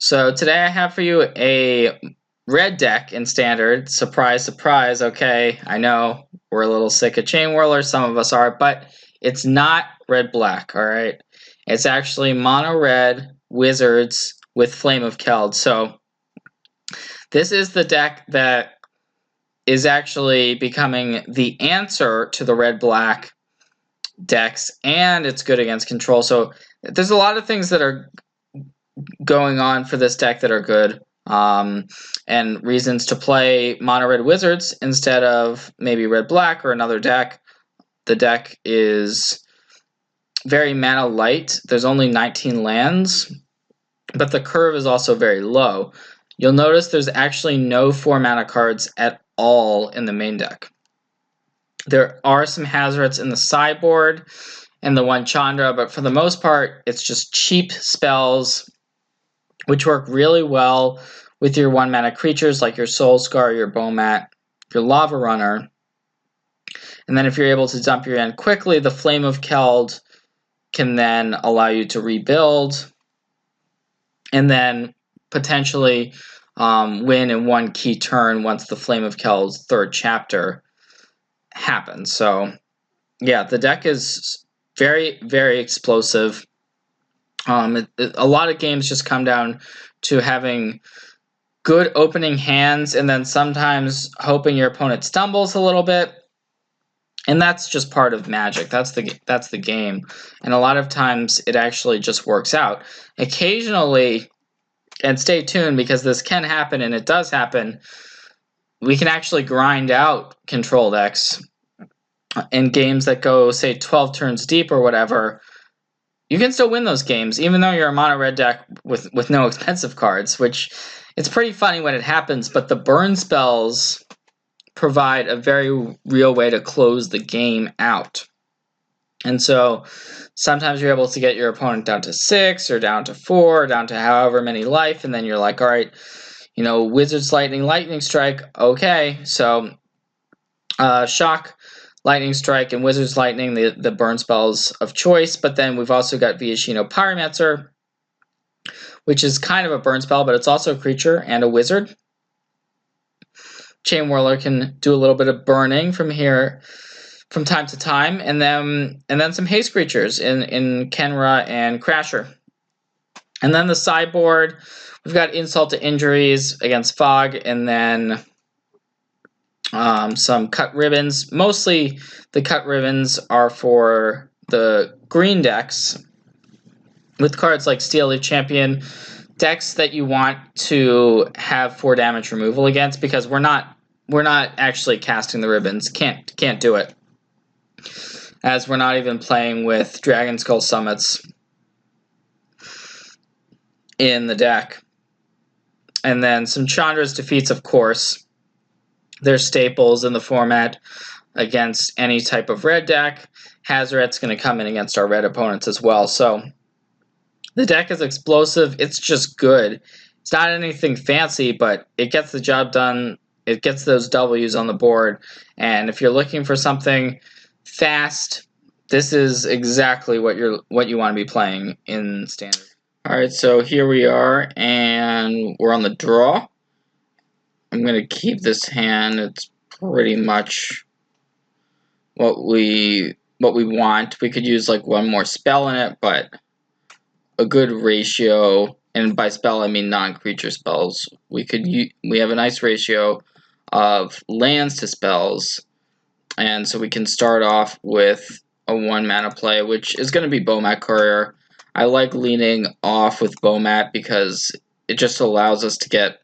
So today I have for you a red deck in Standard. Surprise, surprise. Okay, I know we're a little sick of Chain Whirlers, some of us are, but it's not red-black, alright? It's actually mono-red Wizards with Flame of Keld. So this is the deck that is actually becoming the answer to the red-black decks, and it's good against control. So there's a lot of things that are going on for this deck that are good, and reasons to play mono red Wizards instead of maybe red black or another deck. The deck is very mana light. There's only 19 lands, but the curve is also very low. You'll notice there's actually no 4 mana cards at all in the main deck. There are some Hazards in the sideboard and the one Chandra, but for the most part, it's just cheap spells which work really well with your 1 mana creatures like your Soulscar, your Bomat, your Lavarunner. And then if you're able to dump your end quickly, the Flame of Keld can then allow you to rebuild and then potentially win in one key turn once the Flame of Keld's third chapter happens. So yeah, the deck is very, very explosive. A lot of games just come down to having good opening hands and then sometimes hoping your opponent stumbles a little bit. And that's just part of Magic. That's the game. And a lot of times it actually just works out. Occasionally, and stay tuned because this can happen and it does happen, we can actually grind out control decks in games that go, say, 12 turns deep or whatever. You can still win those games, even though you're a mono red deck with no expensive cards, which it's pretty funny when it happens, but the burn spells provide a very real way to close the game out. And so sometimes you're able to get your opponent down to 6 or down to 4 or down to however many life, and then you're like, all right, you know, Wizard's Lightning, Lightning Strike, okay, so Shock, Lightning Strike, and Wizard's Lightning, the burn spells of choice. But then we've also got Viashino Pyromancer, which is kind of a burn spell, but it's also a creature and a wizard. Chain Whirler can do a little bit of burning from here from time to time, and then some haste creatures in Khenra and Crasher. And then the sideboard, we've got Insult to Injuries against Fog, and then some cut ribbons. Mostly the cut ribbons are for the green decks with cards like Steel Leaf Champion, decks that you want to have 4 damage removal against, because we're not actually casting the ribbons. Can't do it, as we're not even playing with Dragon Skull Summits in the deck. And then some Chandra's Defeats, of course. They're staples in the format against any type of red deck. Hazoret's going to come in against our red opponents as well. So the deck is explosive. It's just good. It's not anything fancy, but it gets the job done. It gets those W's on the board. And if you're looking for something fast, this is exactly what you want to be playing in Standard. All right, so here we are, and we're on the draw. I'm going to keep this hand. It's pretty much what we want. We could use like one more spell in it, but a good ratio, and by spell I mean non-creature spells. We have a nice ratio of lands to spells, and so we can start off with a 1 mana play, which is going to be Bomat Courier. I like leaning off with Bomat because it just allows us to get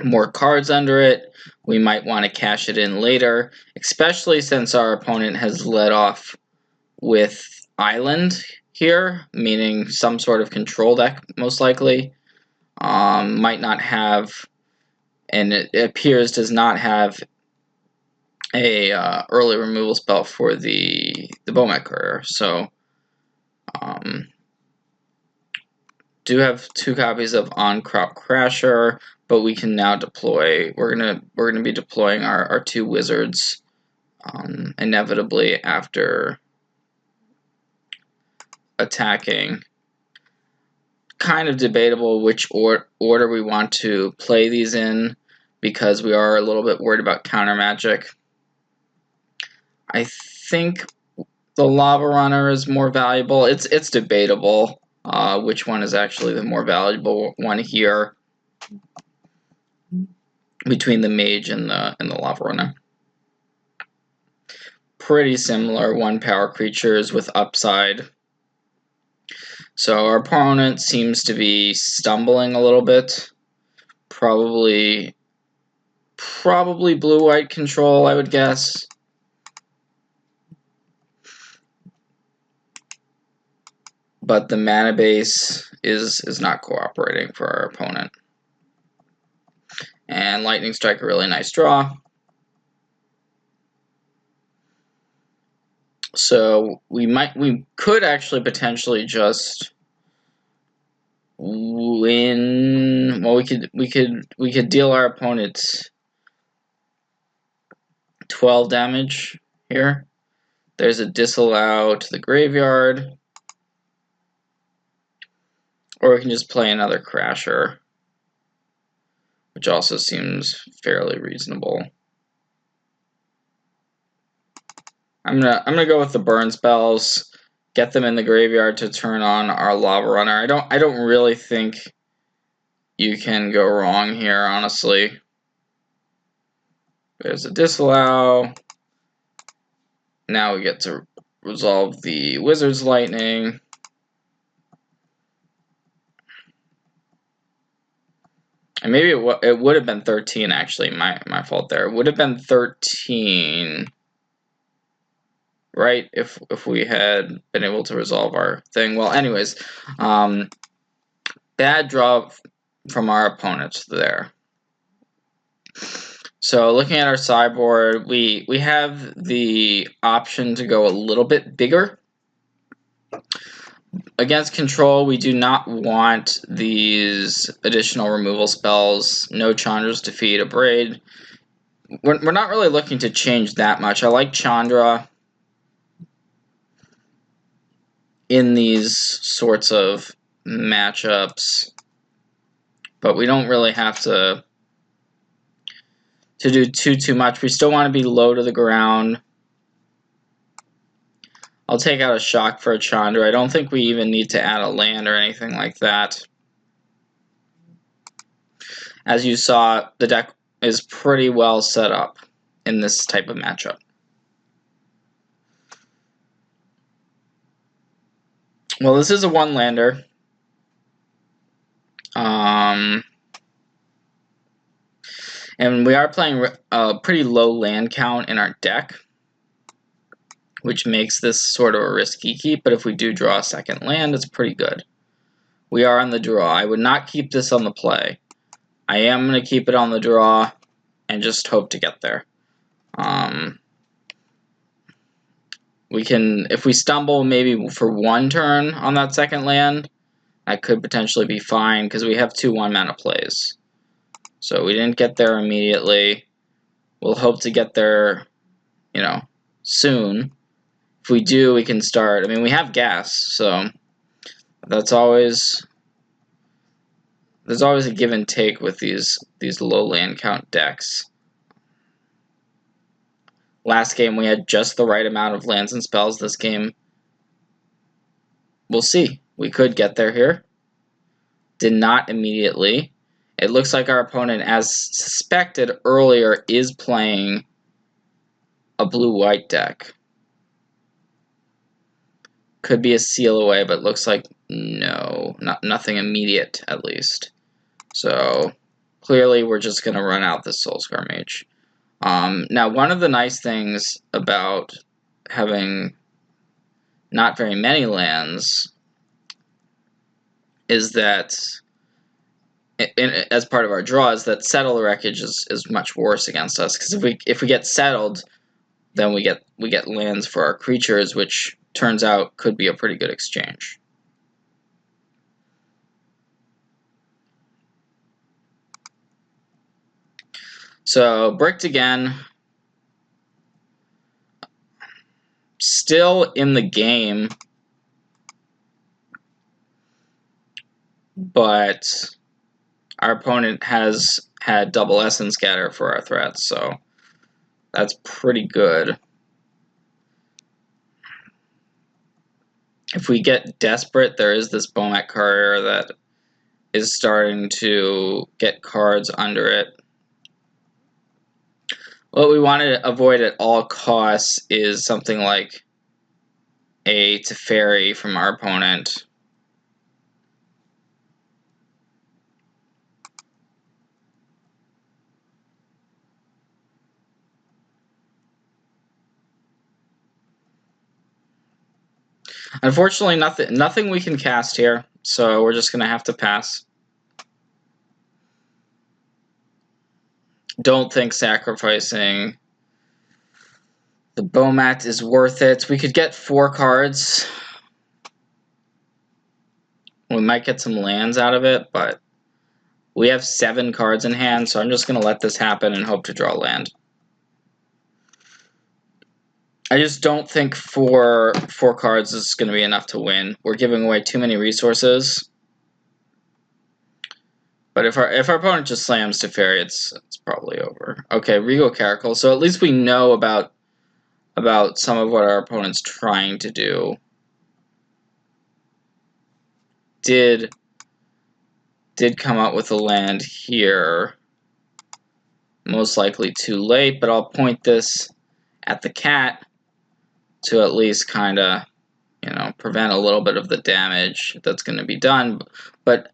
more cards under it. We might want to cash it in later, especially since our opponent has led off with Island here, meaning some sort of control deck, most likely. Might not have, and it appears does not have, a early removal spell for the Bomat Courier. So do have 2 copies of On Crop Crasher, but we can now deploy. We're gonna be deploying our 2 wizards inevitably after attacking kind of debatable which order we want to play these in, because we are a little bit worried about counter magic. I think the Lavarunner is more valuable. It's debatable which one is actually the more valuable one here between the Mage and the Lavarunner. Pretty similar 1-power creatures with upside. So our opponent seems to be stumbling a little bit. Probably blue-white control, I would guess. But the mana base is not cooperating for our opponent. And Lightning Strike, a really nice draw. So we could actually potentially just win. Well, we could deal our opponent 12 damage here. There's a disallow to the graveyard. Or we can just play another Crasher, which also seems fairly reasonable. I'm gonna go with the burn spells, get them in the graveyard to turn on our Lavarunner. I don't really think you can go wrong here, honestly. There's a disallow. Now we get to resolve the Wizard's Lightning. And maybe it would have been 13, actually. My fault there. It would have been 13, right? If we had been able to resolve our thing. Well, anyways, bad draw from our opponents there. So looking at our sideboard, we have the option to go a little bit bigger. Against control, we do not want these additional removal spells. No Chandra's Defeat, Abrade. We're not really looking to change that much. I like Chandra in these sorts of matchups, but we don't really have to do too much. We still want to be low to the ground. I'll take out a Shock for a Chandra. I don't think we even need to add a land or anything like that. As you saw, the deck is pretty well set up in this type of matchup. Well, this is a one-lander. And we are playing a pretty low land count in our deck, which makes this sort of a risky keep, but if we do draw a second land, it's pretty good. We are on the draw. I would not keep this on the play. I am going to keep it on the draw and just hope to get there. We can, if we stumble maybe for one turn on that second land, that could potentially be fine because we have 2 1-mana plays. So we didn't get there immediately. We'll hope to get there, soon. If we do, we can start. I mean, we have gas, so there's always a give and take with these low land count decks. Last game, we had just the right amount of lands and spells. This game, we'll see. We could get there here. Did not immediately. It looks like our opponent, as suspected earlier, is playing a blue-white deck. Could be a seal away, but looks like no. Nothing immediate, at least. So, clearly we're just going to run out the Soulscar Mage. Now, one of the nice things about having not very many lands is that, as part of our draw, is that Settle the Wreckage is much worse against us, because if we get settled, then we get lands for our creatures, which turns out could be a pretty good exchange. So, bricked again. Still in the game. but our opponent has had double Essence Scatter for our threats, so that's pretty good. If we get desperate, there is this Bomat Courier that is starting to get cards under it. What we want to avoid at all costs is something like a Teferi from our opponent. Unfortunately, nothing we can cast here, so we're just gonna have to pass. Don't think sacrificing the Bomat is worth it. We could get 4 cards. We might get some lands out of it, but we have 7 cards in hand, so I'm just gonna let this happen and hope to draw land. I just don't think four cards is going to be enough to win. We're giving away too many resources. But if our opponent just slams Teferi, it's probably over. Okay, Regal Caracal. So at least we know about some of what our opponent's trying to do. Did come up with a land here. Most likely too late, but I'll point this at the cat to at least kind of, you know, prevent a little bit of the damage that's going to be done. But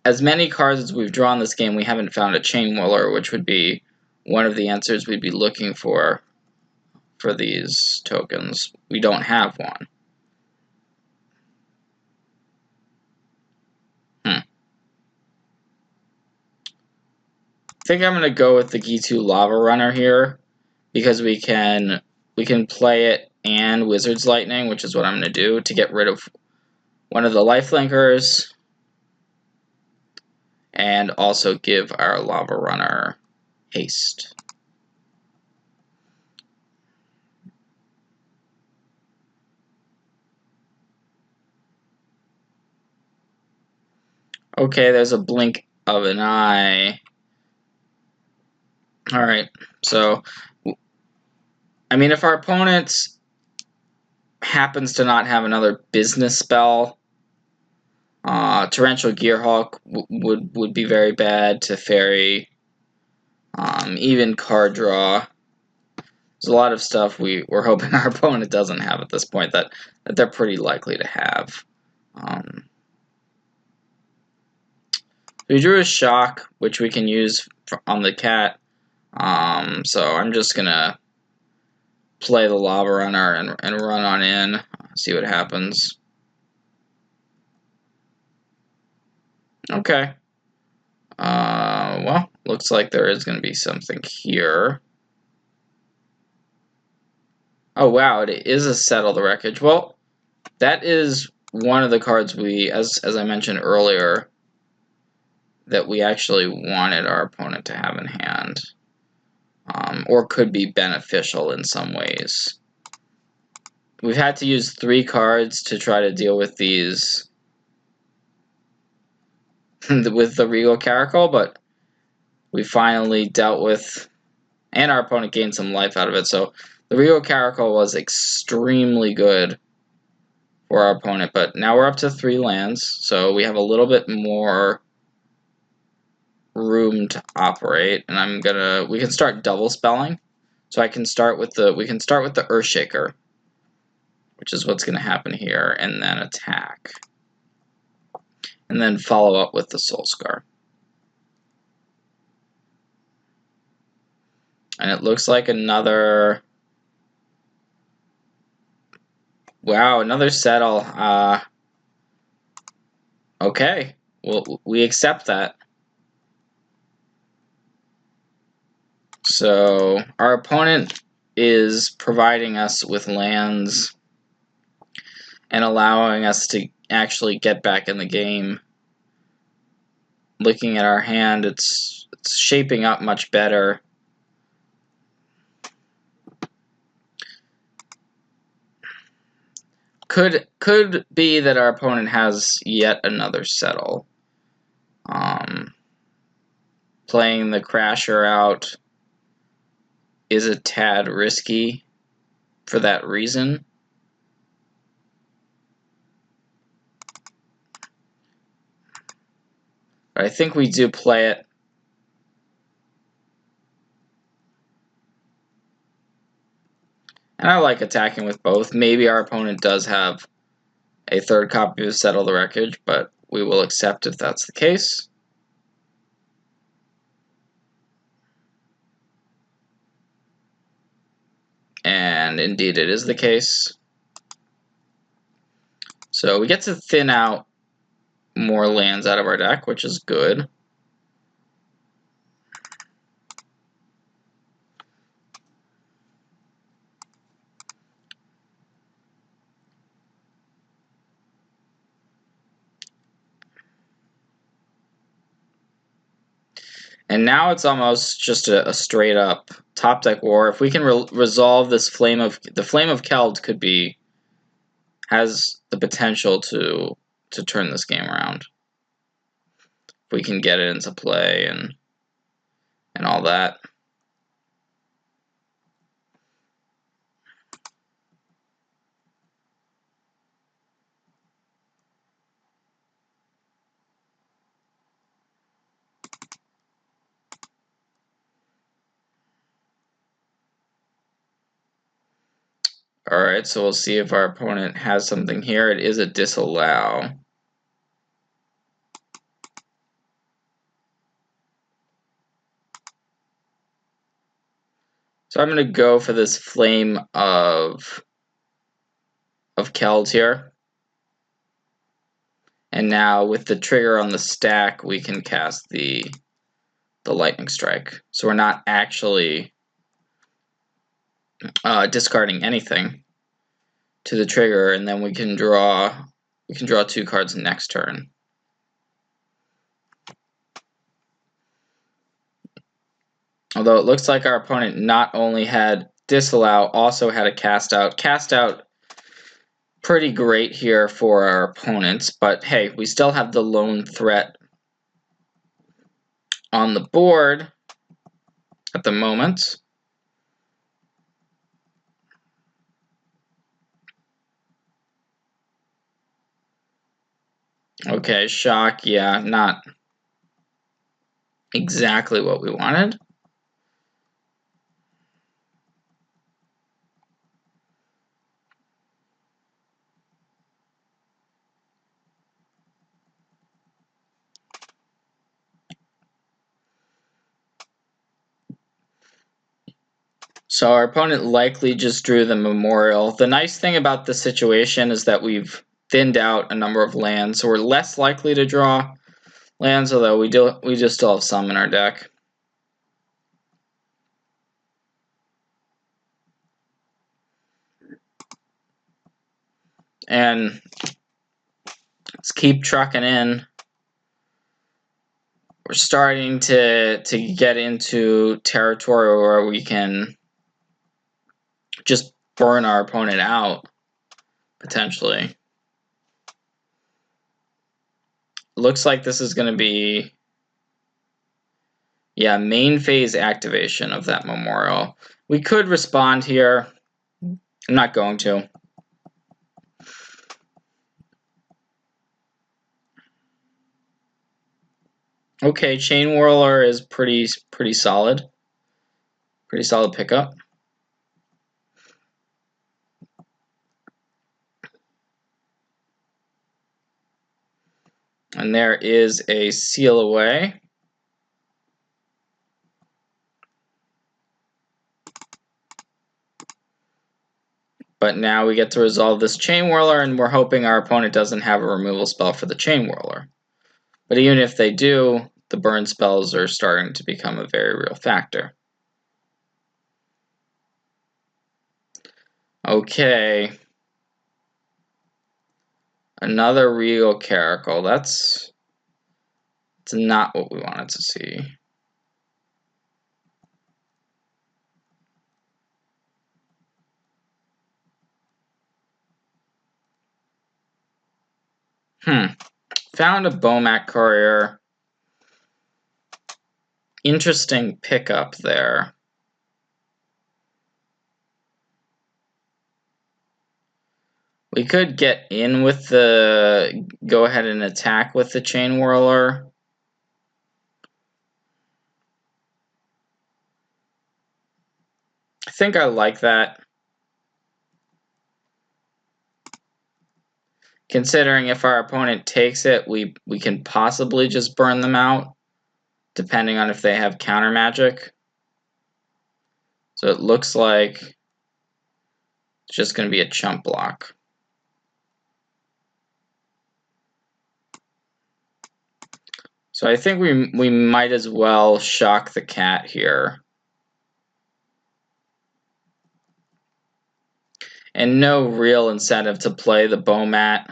as many cards as we've drawn this game, we haven't found a Chain Whirler, which would be one of the answers we'd be looking for these tokens. We don't have one. I think I'm going to go with the Ghitu Lavarunner here, because we can play it and Wizard's Lightning, which is what I'm going to do to get rid of one of the lifelinkers, and also give our Lavarunner haste. Okay, there's a blink of an eye. Alright, so, I mean, if our opponent happens to not have another business spell, Torrential Gearhawk would be very bad. Teferi, even card draw. There's a lot of stuff we're hoping our opponent doesn't have at this point that they're pretty likely to have. We drew a Shock, which we can use on the cat. So I'm just gonna play the Lavarunner and run on in, see what happens. Okay. Well, looks like there is going to be something here. Oh wow, it is a Settle the Wreckage. Well, that is one of the cards we, as I mentioned earlier, that we actually wanted our opponent to have in hand. Or could be beneficial in some ways. We've had to use 3 cards to try to deal with these with the Regal Caracal, but we finally dealt with, and our opponent gained some life out of it. So the Regal Caracal was extremely good for our opponent, but now we're up to 3 lands, so we have a little bit more room to operate, and we can start double spelling. So we can start with the Earthshaker, which is what's going to happen here, and then attack. And then follow up with the Soulscar. And it looks like another... Wow, another Settle. Okay, well, we accept that. So our opponent is providing us with lands and allowing us to actually get back in the game. Looking at our hand, it's shaping up much better. Could be that our opponent has yet another Settle. Playing the Crasher out is a tad risky for that reason. But I think we do play it. And I like attacking with both. Maybe our opponent does have a third copy of Settle the Wreckage, but we will accept if that's the case. And indeed it is the case. So we get to thin out more lands out of our deck, which is good. And now it's almost just a straight up top deck war. If we can resolve this Flame of Keld has the potential to turn this game around. If we can get it into play and all that. Alright, so we'll see if our opponent has something here. It is a disallow. So I'm going to go for this Flame of Keld here. And now with the trigger on the stack, we can cast the Lightning Strike. So we're not actually discarding anything to the trigger, and then we can draw 2 cards next turn. Although it looks like our opponent not only had disallow, also had a cast out. Cast out, pretty great here for our opponents, but hey, we still have the lone threat on the board at the moment. Okay, shock, yeah, not exactly what we wanted. So our opponent likely just drew the Memorial. The nice thing about this situation is that we've thinned out a number of lands, so we're less likely to draw lands, although we just still have some in our deck. And let's keep trucking in. We're starting to get into territory where we can just burn our opponent out, potentially. Looks like this is going to be, yeah, main phase activation of that Memorial. We could respond here. I'm not going to. Okay, Chain Whirler is pretty solid. Pretty solid pickup. And there is a Seal Away. But now we get to resolve this Chain Whirler, and we're hoping our opponent doesn't have a removal spell for the Chain Whirler. But even if they do, the burn spells are starting to become a very real factor. Okay. Another Regal Caracal. That's not what we wanted to see. Found a Bomat Courier. interesting pickup there. We could get in with the go ahead and attack with the Chain Whirler. I think I like that. Considering if our opponent takes it, we can possibly just burn them out, depending on if they have counter magic. So it looks like it's just going to be a chump block. So I think we might as well shock the cat here. And no real incentive to play the Bomat.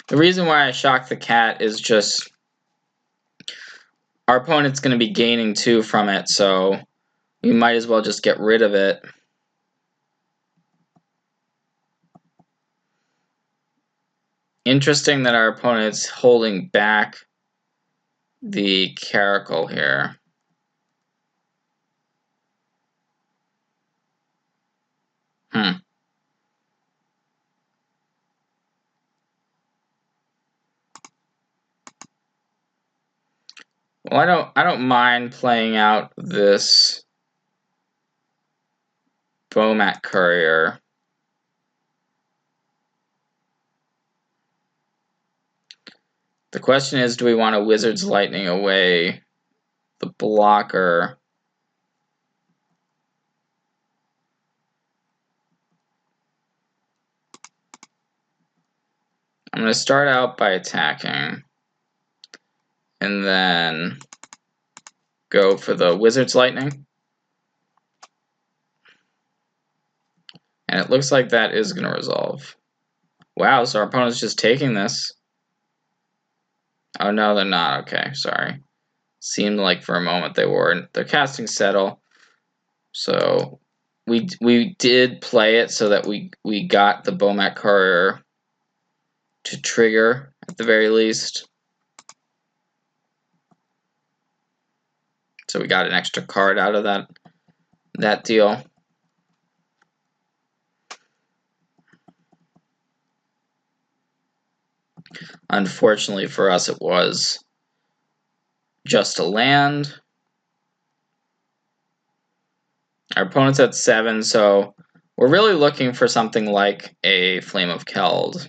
The reason why I shock the cat is just our opponent's going to be gaining 2 from it, so we might as well just get rid of it. Interesting that our opponent's holding back the Caracal here. Well, I don't mind playing out this Bomat Courier. The question is, do we want to Wizard's Lightning away the blocker? I'm going to start out by attacking, and then go for the Wizard's Lightning. And it looks like that is going to resolve. Wow, so our opponent's just taking this. Oh no, they're not. Okay, sorry. Seemed like for a moment they were. They're casting Settle. So we did play it so that we got the Bomat Courier to trigger at the very least. So we got an extra card out of that deal. Unfortunately for us, it was just a land. Our opponent's at 7, so we're really looking for something like a Flame of Keld.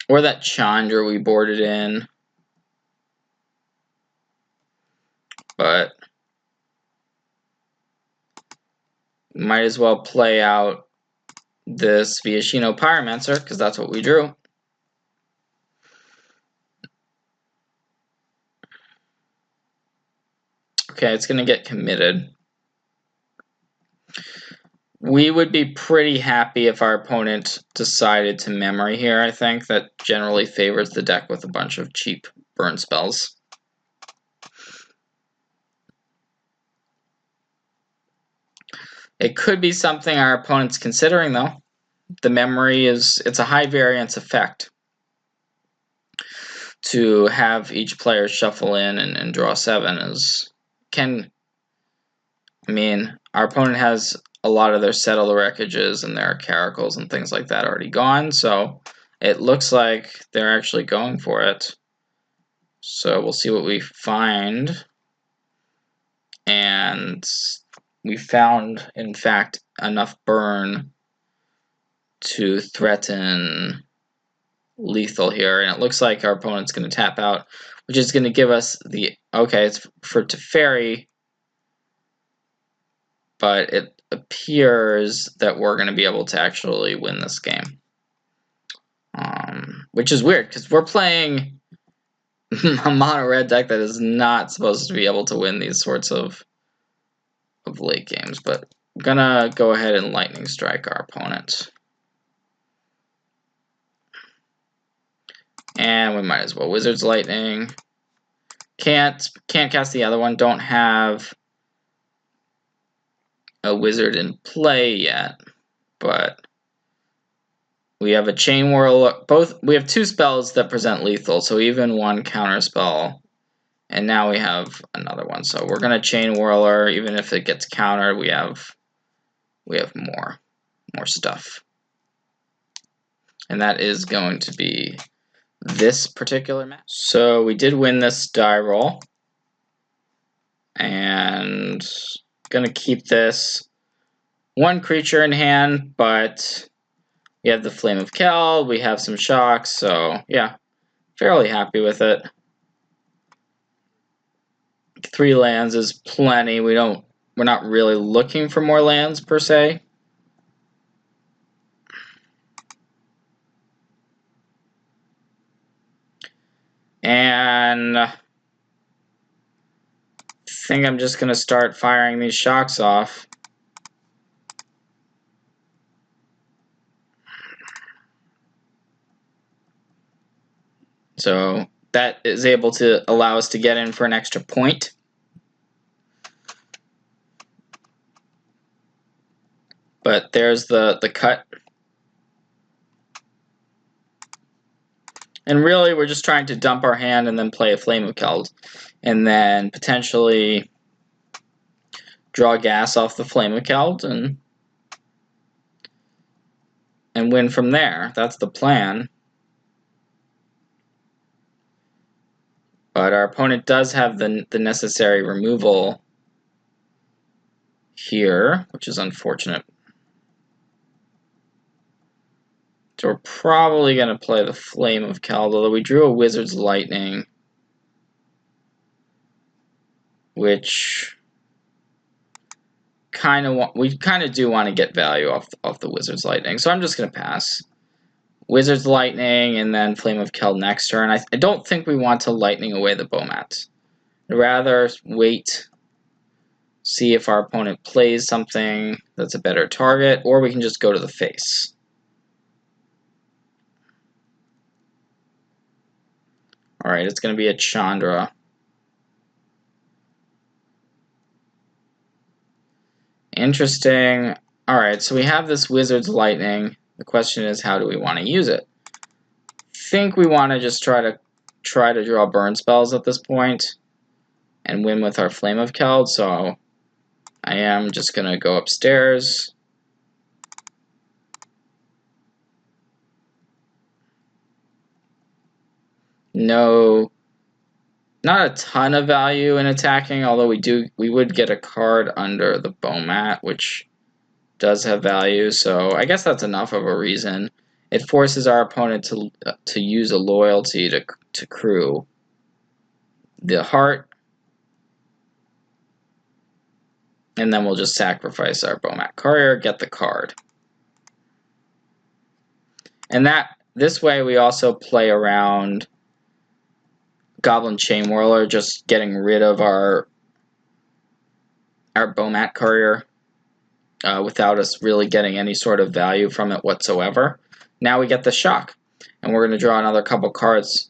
Or that Chandra we boarded in. But might as well play out this Viashino Pyromancer, because that's what we drew. Okay, it's going to get committed. We would be pretty happy if our opponent decided to memory here, I think. That generally favors the deck with a bunch of cheap burn spells. It could be something our opponent's considering, though. The memory it's a high variance effect to have each player shuffle in and draw 7 I mean, our opponent has a lot of their Settle the Wreckages and their Caracals and things like that already gone, so it looks like they're actually going for it. So we'll see what we find. And we found, in fact, enough burn to threaten lethal here, and it looks like our opponent's going to tap out, which is going to give us the, okay, it's for Teferi, but it appears that we're going to be able to actually win this game. Which is weird, because we're playing a mono red deck that is not supposed to be able to win these sorts of late games, but I'm gonna go ahead and lightning strike our opponent. And we might as well Wizard's Lightning. Can't cast the other one. Don't have a wizard in play yet, but We have a Chain Whirl. We have 2 spells that present lethal, so even 1 counter spell. And now we have another one. So we're gonna Chain Whirler. Even if it gets countered, we have more stuff. And that is going to be this particular match. So we did win this die roll. And gonna keep this 1 creature in hand, but we have the Flame of Keld, we have some shocks, so yeah, fairly happy with it. 3 lands is plenty. We're not really looking for more lands per se. And I think I'm just gonna start firing these shocks off. So that is able to allow us to get in for an extra point. But there's the cut. And really, we're just trying to dump our hand and then play a Flame of Keld. And then potentially draw gas off the Flame of Keld and win from there. That's the plan. But our opponent does have the necessary removal here, which is unfortunate. So we're probably going to play the Flame of Keld, although we drew a Wizard's Lightning, which we kind of do want to get value off the Wizard's Lightning. So I'm just going to pass. Wizard's Lightning and then Flame of Keld next turn. I don't think we want to Lightning away the Bomat. I'd rather wait, see if our opponent plays something that's a better target, or we can just go to the face. Alright, it's going to be a Chandra. Interesting. Alright, so we have this Wizard's Lightning. The question is, how do we want to use it? I think we want to just try to draw burn spells at this point and win with our Flame of Keld, so I am just going to go upstairs. No, not a ton of value in attacking, although we would get a card under the Bomat, which does have value, so I guess that's enough of a reason. It forces our opponent to use a loyalty to crew the heart, and then we'll just sacrifice our Bomat Courier, get the card. And this way we also play around Goblin Chain Whirler, just getting rid of our Bomat Courier without us really getting any sort of value from it whatsoever. Now we get the shock, and we're going to draw another couple cards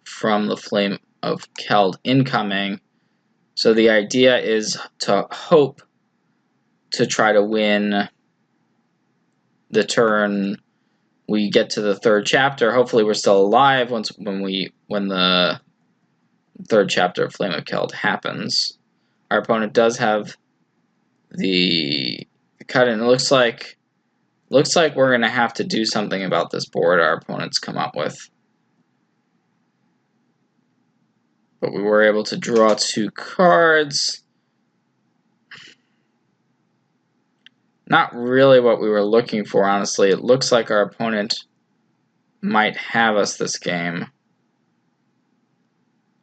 from the Flame of Keld incoming. So the idea is to hope to try to win the turn we get to the 3rd chapter. Hopefully we're still alive when the 3rd chapter of Flame of Keld happens. Our opponent does have the cut in. It looks like we're going to have to do something about this board our opponent's come up with. But we were able to draw 2 cards. Not really what we were looking for, honestly. It looks like our opponent might have us this game,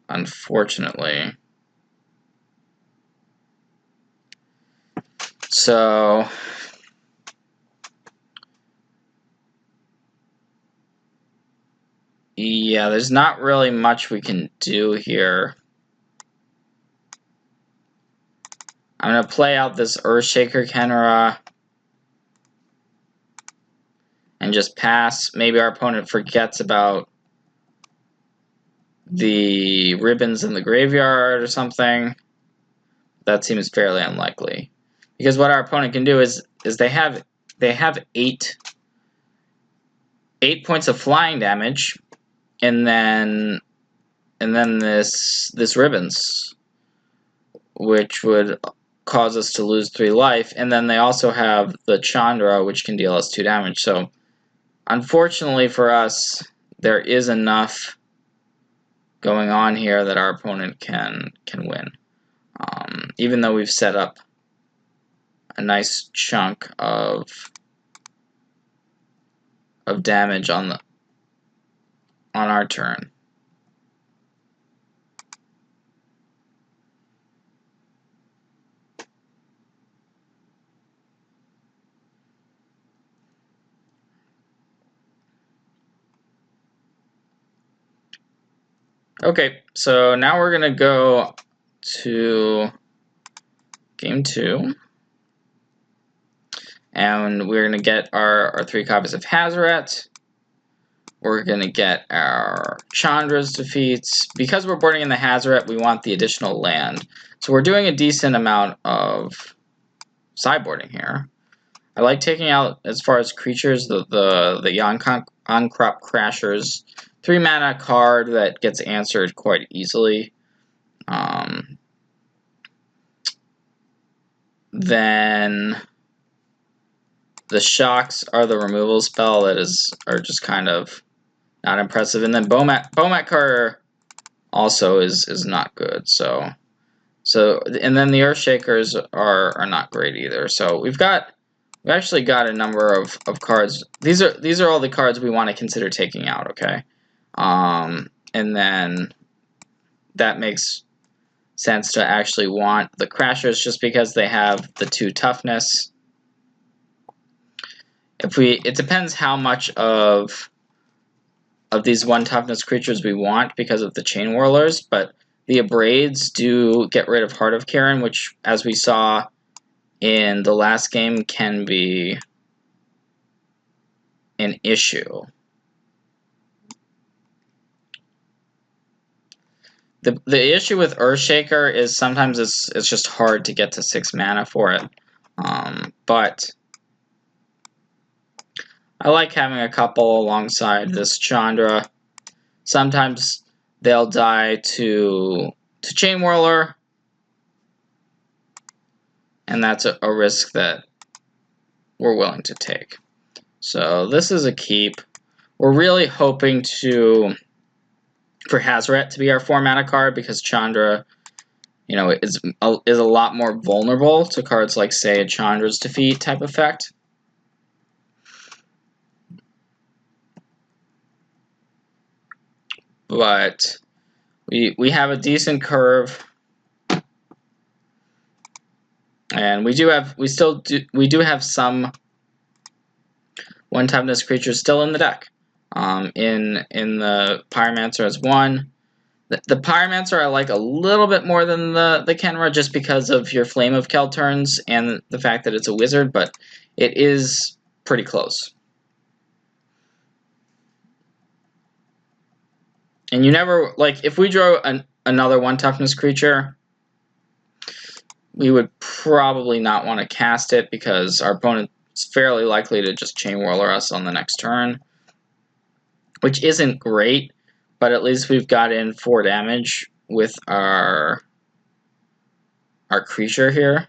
unfortunately. So yeah, there's not really much we can do here. I'm going to play out this Earthshaker Khenras and just pass. Maybe our opponent forgets about the ribbons in the graveyard or something. That seems fairly unlikely. Because what our opponent can do is they have 8 8 points of flying damage, and then this ribbons, which would cause us to lose 3 life, and then they also have the Chandra, which can deal us 2 damage. So unfortunately for us, there is enough going on here that our opponent can win. Even though we've set up a nice chunk of damage on our turn. Okay, so now we're gonna go to game 2. And we're going to get our 3 copies of Hazoret. We're going to get our Chandra's defeats. Because we're boarding in the Hazoret, we want the additional land. So we're doing a decent amount of sideboarding here. I like taking out, as far as creatures, the Oncrop Crashers. 3 mana card that gets answered quite easily. Then the shocks are the removal spell that are just kind of not impressive, and then Bomat Courier also is not good. So and then the Earthshakers are not great either. So we've actually got a number of cards. These are all the cards we want to consider taking out. Okay, and then that makes sense to actually want the Crashers just because they have the 2 toughness. It depends how much of these 1 toughness creatures we want because of the Chain Whirlers, but the Abrades do get rid of Heart of Kiran, which, as we saw in the last game, can be an issue. The issue with Earthshaker is sometimes it's just hard to get to 6 mana for it, but I like having a couple alongside this Chandra. Sometimes they'll die to Chain Whirler, and that's a risk that we're willing to take. So this is a keep. We're really hoping for Hazoret to be our 4 mana card because Chandra, is a lot more vulnerable to cards like, say, a Chandra's Defeat type effect. But we have a decent curve, and we do have some 1 toughness creatures still in the deck. In the Pyromancer as 1. The Pyromancer I like a little bit more than the Khenra just because of your Flame of Keld turns and the fact that it's a wizard, but it is pretty close. And you never, like, if we draw another 1 toughness creature, we would probably not want to cast it because our opponent is fairly likely to just Chain Whirler us on the next turn, which isn't great, but at least we've got in 4 damage with our creature here.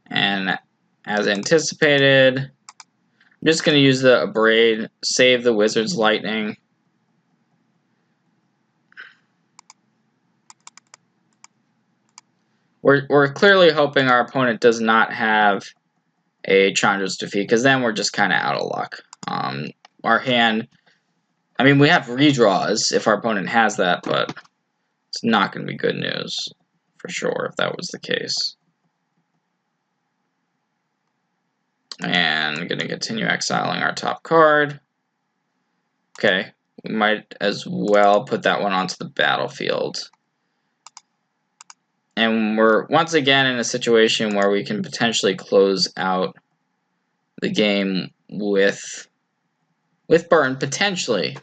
And as anticipated, I'm just going to use the Abrade, save the Wizard's Lightning. We're clearly hoping our opponent does not have a Chandra's Defeat, because then we're just kind of out of luck. Our hand, I mean, we have redraws if our opponent has that, but it's not going to be good news for sure if that was the case. And I'm going to continue exiling our top card. Okay, we might as well put that one onto the battlefield. And we're once again in a situation where we can potentially close out the game with burn. Potentially.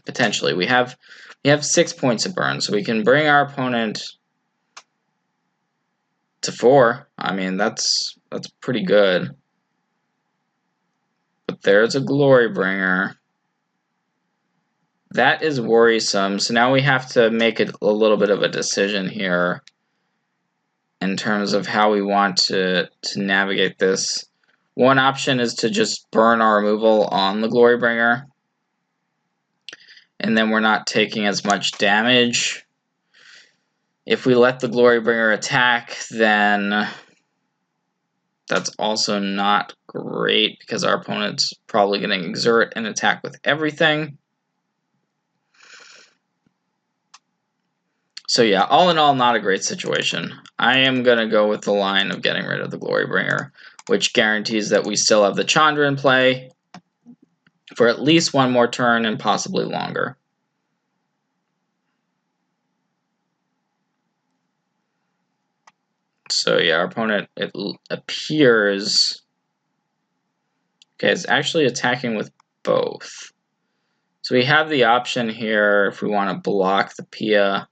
We have 6 points of burn, so we can bring our opponent to 4. I mean, that's pretty good. But there's a Glorybringer. That is worrisome. So now we have to make a little bit of a decision here in terms of how we want to navigate this. One option is to just burn our removal on the Glorybringer, and then we're not taking as much damage. If we let the Glorybringer attack, then that's also not great because our opponent's probably going to exert and attack with everything. So yeah, all in all, not a great situation. I am going to go with the line of getting rid of the Glorybringer, which guarantees that we still have the Chandra in play for at least one more turn and possibly longer. So yeah, our opponent, it appears, okay, is actually attacking with both. So we have the option here if we want to block the Pia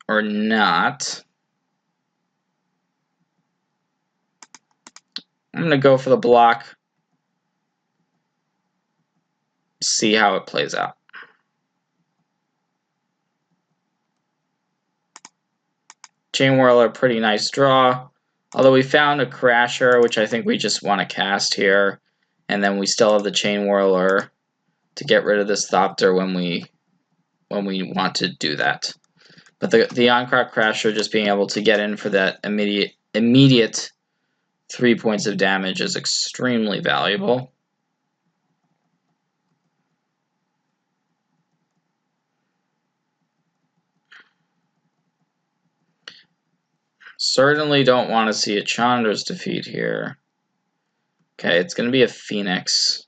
or not. I'm going to go for the block, see how it plays out. Chain Whirler, pretty nice draw. Although we found a Crasher, which I think we just want to cast here. And then we still have the Chain Whirler to get rid of this Thopter when we want to do that. But the Oncroc Crasher just being able to get in for that immediate 3 points of damage is extremely valuable. Certainly don't want to see a Chandra's defeat here. Okay, it's going to be a Phoenix.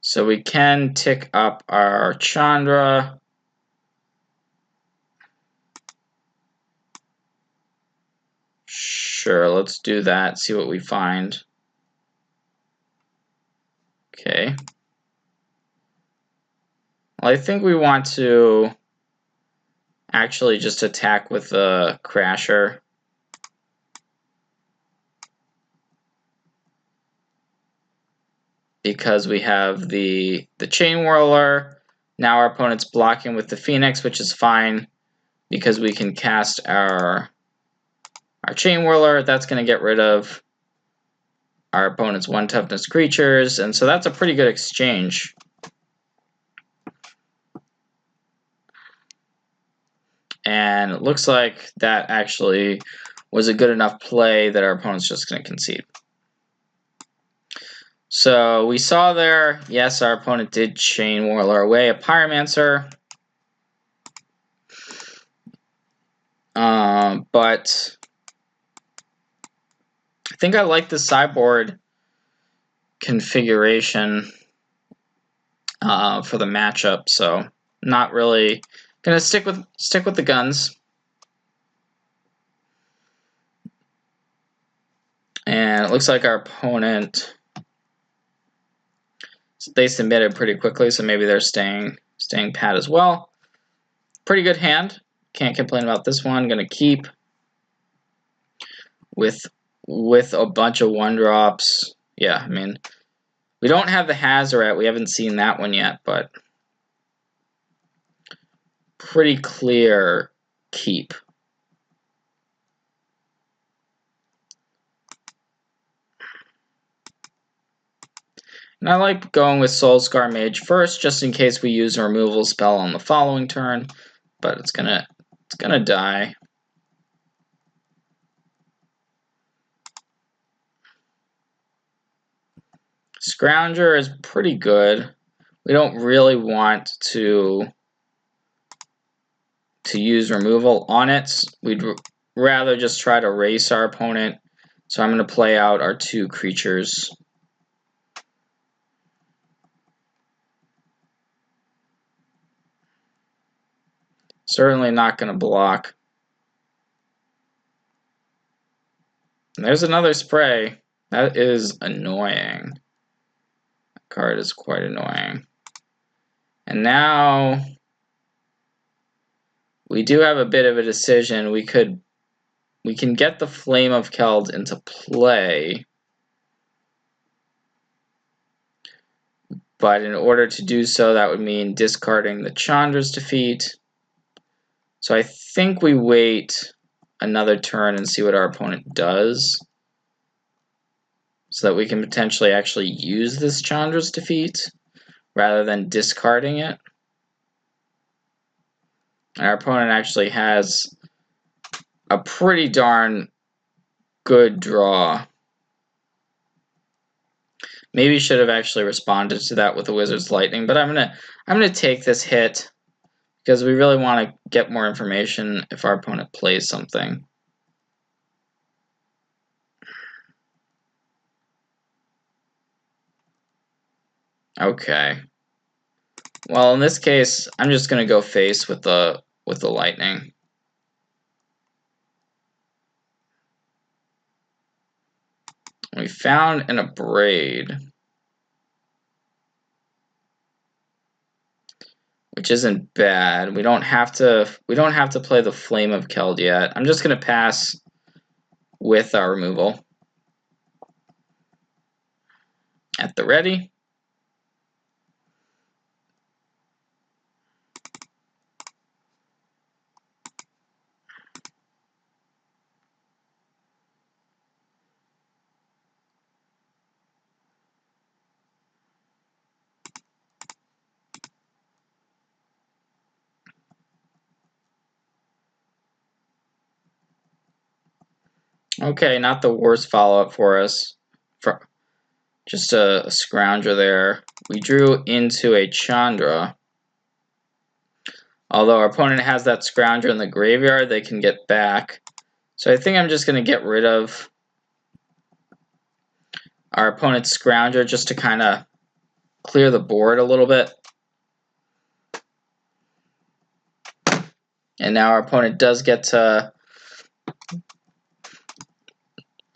So we can tick up our Chandra. Sure, let's do that, see what we find. Okay. Well, I think we want to actually just attack with the Crasher. Because we have the Chain Whirler. Now our opponent's blocking with the Phoenix, which is fine because we can cast our Chain Whirler. That's going to get rid of our opponent's 1 toughness creatures, and so that's a pretty good exchange. And it looks like that actually was a good enough play that our opponent's just going to concede. So we saw there, yes, our opponent did Chain Whirler away a Pyromancer. But I think I like the sideboard configuration for the matchup, so not really gonna stick with the guns. And it looks like our opponent, they submitted pretty quickly, so maybe they're staying pat as well. Pretty good hand. Can't complain about this one. Gonna keep with a bunch of 1-drops. Yeah, I mean, we don't have the Hazoret. We haven't seen that one yet, but pretty clear keep. And I like going with Soulscar Mage first, just in case we use a removal spell on the following turn, but it's gonna die. Scrounger is pretty good. We don't really want to use removal on it. We'd rather just try to race our opponent. So I'm going to play out our 2 creatures. Certainly not going to block. And there's another spray. That is annoying. That card is quite annoying. And now we do have a bit of a decision. We can get the Flame of Keld into play, but in order to do so, that would mean discarding the Chandra's Defeat. So I think we wait another turn and see what our opponent does, so that we can potentially actually use this Chandra's Defeat rather than discarding it. And our opponent actually has a pretty darn good draw. Maybe should have actually responded to that with the Wizard's Lightning, but I'm gonna take this hit because we really want to get more information if our opponent plays something. Okay. Well, in this case, I'm just gonna go face with the Lightning. We found an Abrade, which isn't bad. We don't have to play the Flame of Keld yet. I'm just gonna pass with our removal at the ready. Okay, not the worst follow-up for us. Just a Scrounger there. We drew into a Chandra. Although our opponent has that Scrounger in the graveyard, they can get back. So I think I'm just going to get rid of our opponent's Scrounger just to kind of clear the board a little bit. And now our opponent does get to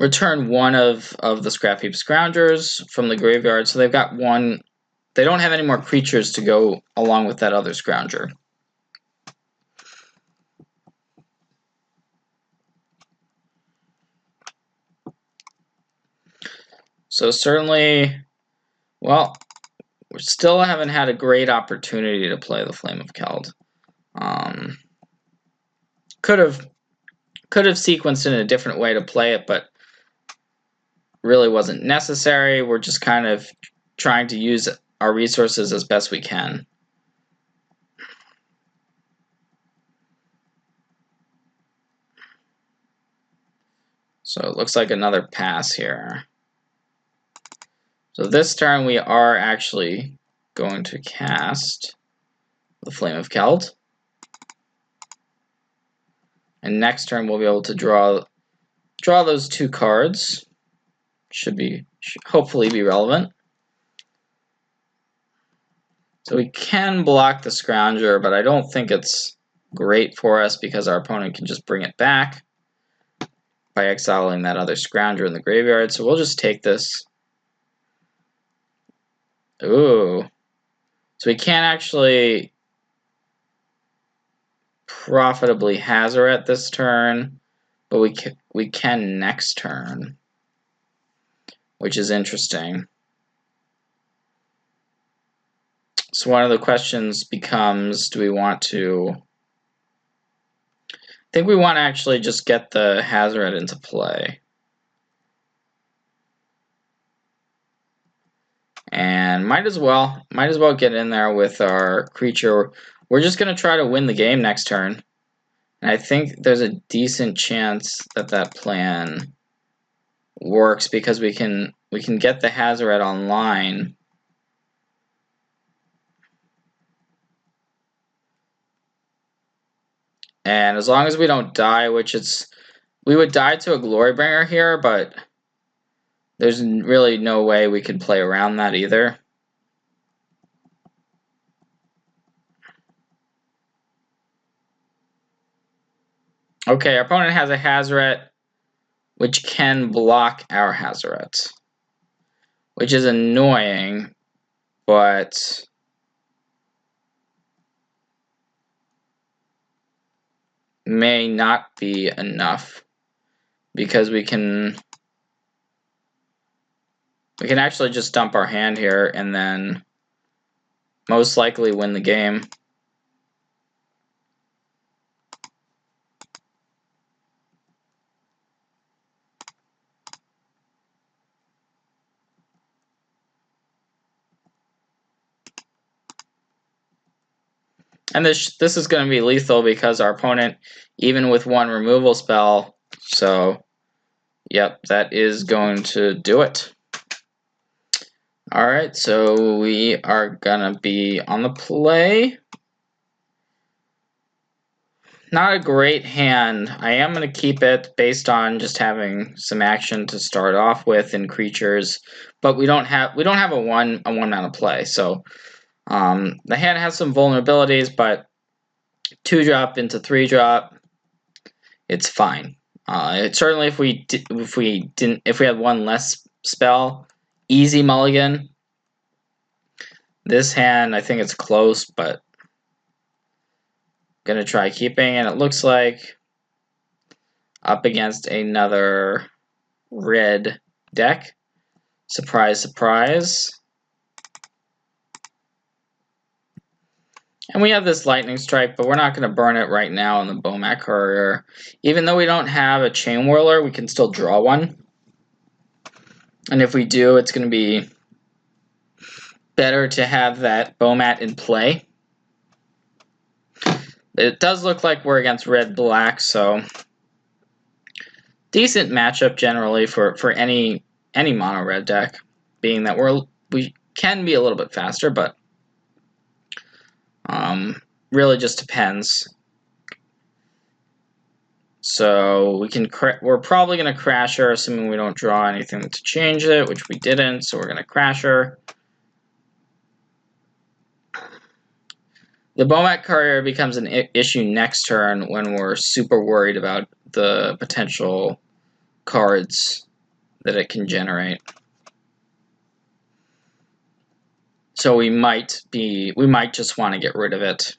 return one of the Scrap Heap Scroungers from the graveyard. So they've got one. They don't have any more creatures to go along with that other Scrounger. So certainly, well, we still haven't had a great opportunity to play the Flame of Keld. Could have sequenced in a different way to play it, but really wasn't necessary. We're just kind of trying to use our resources as best we can. So it looks like another pass here. So this turn we are actually going to cast the Flame of Keld. And next turn we'll be able to draw those two cards. Should hopefully be relevant. So we can block the Scrounger, but I don't think it's great for us because our opponent can just bring it back by exiling that other Scrounger in the graveyard. So we'll just take this. Ooh. So we can't actually profitably Hazoret this turn, but we can next turn, which is interesting. So one of the questions becomes, do we want to... I think we want to actually just get the Hazoret into play. And might as well get in there with our creature. We're just going to try to win the game next turn. And I think there's a decent chance that that plan works because we can get the Hazoret online. And as long as we don't die, we would die to a Glorybringer here, but there's really no way we could play around that either. Okay, our opponent has a Hazoret. which can block our Hazoret, which is annoying, but may not be enough, because we can actually just dump our hand here and then most likely win the game. And this is going to be lethal because our opponent, even with one removal spell, so yep, that is going to do it. Alright, so we are gonna be on the play. Not a great hand. I am gonna keep it based on just having some action to start off with in creatures, but we don't have a one mana play. So the hand has some vulnerabilities, but 2-drop into 3-drop, it's fine. It certainly if we had one less spell, easy mulligan. This hand, I think it's close, but gonna try keeping, and it looks like up against another red deck. Surprise, surprise. And we have this lightning strike, but we're not going to burn it right now in the Bomat Courier. Even though we don't have a chain whirler, we can still draw one. And if we do, it's going to be better to have that Bomat in play. It does look like we're against red-black, so decent matchup generally for any mono red deck, being that we can be a little bit faster, but really just depends. So we're probably going to crash her, assuming we don't draw anything to change it, which we didn't, so we're going to crash her. The Bomat Courier becomes an issue next turn when we're super worried about the potential cards that it can generate. So we might just want to get rid of it.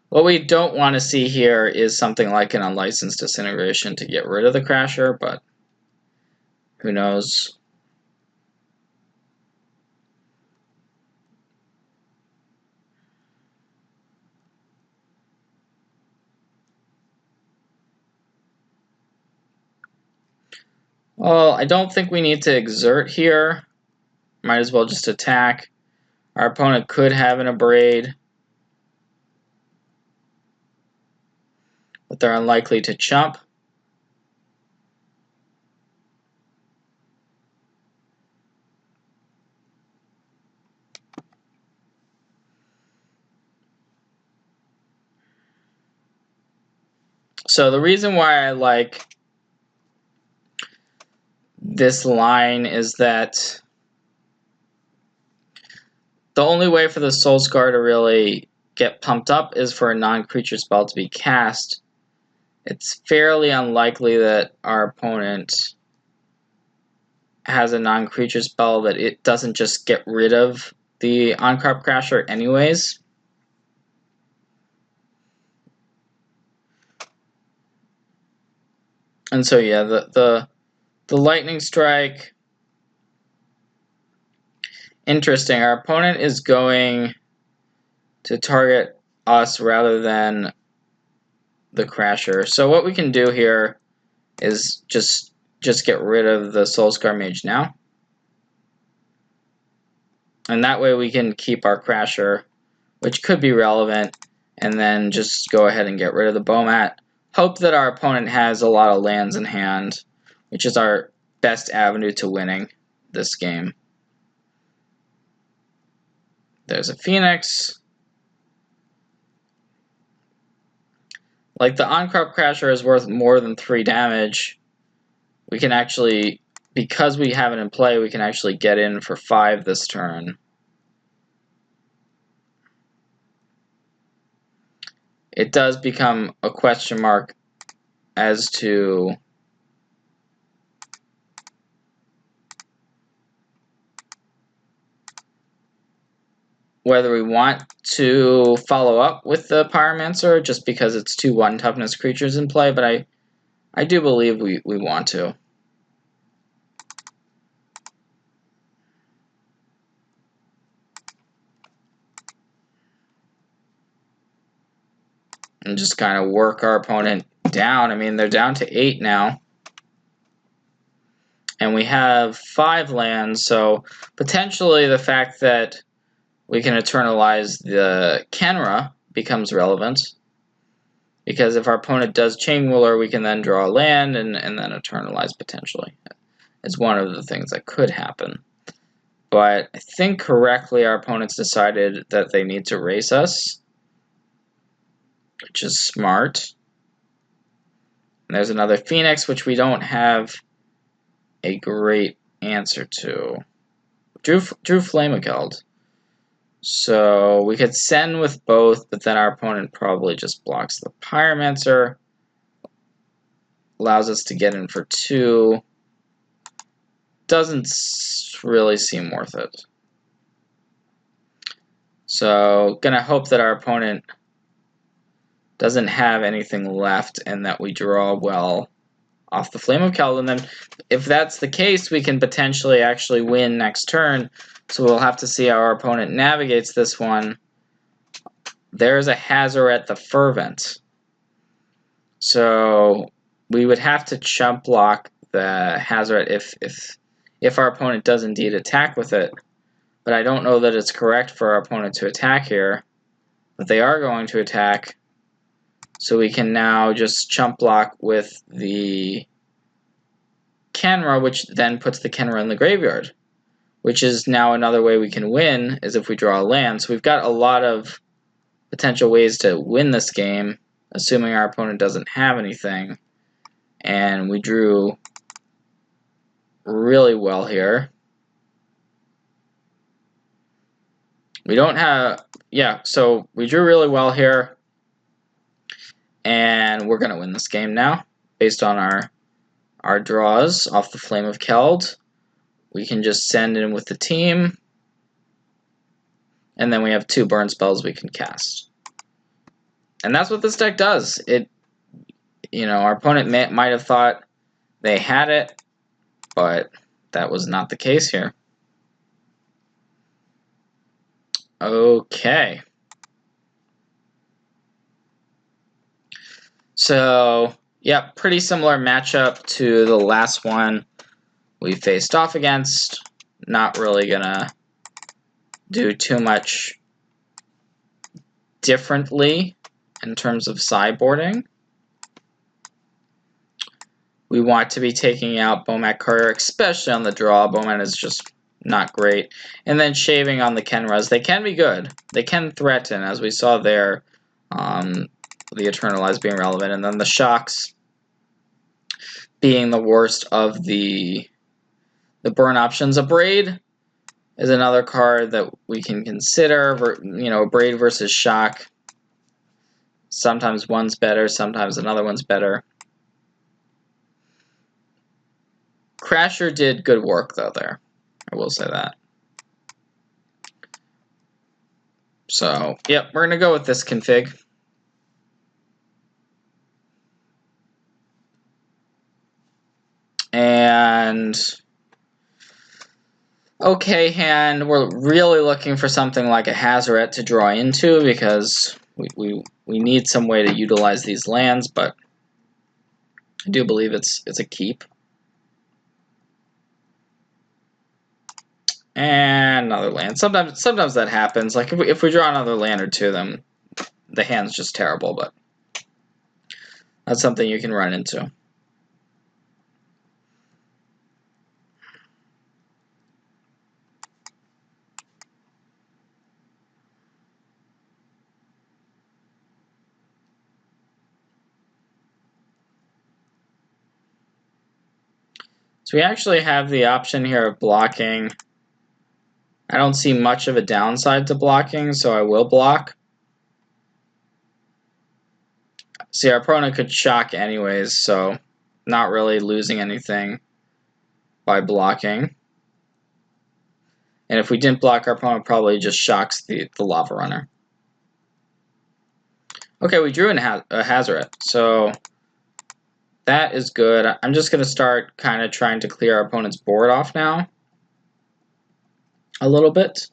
What we don't want to see here is something like an Unlicensed Disintegration to get rid of the Crasher, but who knows? Well, I don't think we need to exert here. Might as well just attack. Our opponent could have an Abrade, but they're unlikely to chump. So the reason why I like this line is that the only way for the Soulscar to really get pumped up is for a non-creature spell to be cast. It's fairly unlikely that our opponent has a non-creature spell that it doesn't just get rid of the on-crop Crasher anyways. And so yeah, the lightning strike, interesting. Our opponent is going to target us rather than the Crasher. So what we can do here is just get rid of the Soulscar Mage now. And that way we can keep our Crasher, which could be relevant, and then just go ahead and get rid of the Bomat. Hope that our opponent has a lot of lands in hand, which is our best avenue to winning this game. There's a Phoenix. Like, the on-crop Crasher is worth more than 3 damage. We can actually, because we have it in play, we can actually get in for 5 this turn. it does become a question mark as to whether we want to follow up with the Pyromancer just because it's 2/1 toughness creatures in play, but I do believe we want to. And just kind of work our opponent down. I mean, they're down to 8 now. And we have 5 lands, so potentially the fact that we can eternalize the Khenra becomes relevant. Because if our opponent does Chain Whirler, we can then draw a land and then eternalize potentially. It's one of the things that could happen. But I think correctly our opponents decided that they need to race us, which is smart. And there's another Phoenix, which we don't have a great answer to. Drew Flame of Keld. So we could send with both, but then our opponent probably just blocks the Pyromancer. Allows us to get in for 2. Doesn't really seem worth it. So gonna hope that our opponent doesn't have anything left and that we draw well off the Flame of Keld. And then if that's the case, we can potentially actually win next turn. So we'll have to see how our opponent navigates this one. There's a Hazoret the Fervent. So we would have to chump block the Hazoret if our opponent does indeed attack with it. But I don't know that it's correct for our opponent to attack here. But they are going to attack. So we can now just chump block with the Khenra, which then puts the Khenra in the graveyard. Which is now another way we can win, is if we draw a land. So we've got a lot of potential ways to win this game, assuming our opponent doesn't have anything. And we drew really well here. We don't have... Yeah, so we drew really well here. And we're going to win this game now, based on our draws off the Flame of Keld. We can just send in with the team. And then we have 2 burn spells we can cast. And that's what this deck does. Our opponent might have thought they had it, but that was not the case here. Okay. So, yeah, pretty similar matchup to the last one we faced off against. Not really gonna do too much differently in terms of sideboarding. We want to be taking out Bomat Courier, especially on the draw. Bomat is just not great. And then shaving on the Khenras. They can be good. They can threaten, as we saw there. The Eternalize being relevant. And then the Shocks being the worst of the burn options. A Braid is another card that we can consider. Braid versus Shock. Sometimes one's better, sometimes another one's better. Crasher did good work, though, there. I will say that. So, yep, we're going to go with this config. And okay hand, we're really looking for something like a Hazoret to draw into because we need some way to utilize these lands, but I do believe it's a keep. And another land. Sometimes that happens. Like if we draw another land or two, then the hand's just terrible, but that's something you can run into. So we actually have the option here of blocking. I don't see much of a downside to blocking, so I will block. See, our opponent could shock anyways, so not really losing anything by blocking. And if we didn't block, our opponent probably just shocks the Lava Runner. Okay, we drew a Hazoret, so that is good. I'm just going to start kind of trying to clear our opponent's board off now a little bit.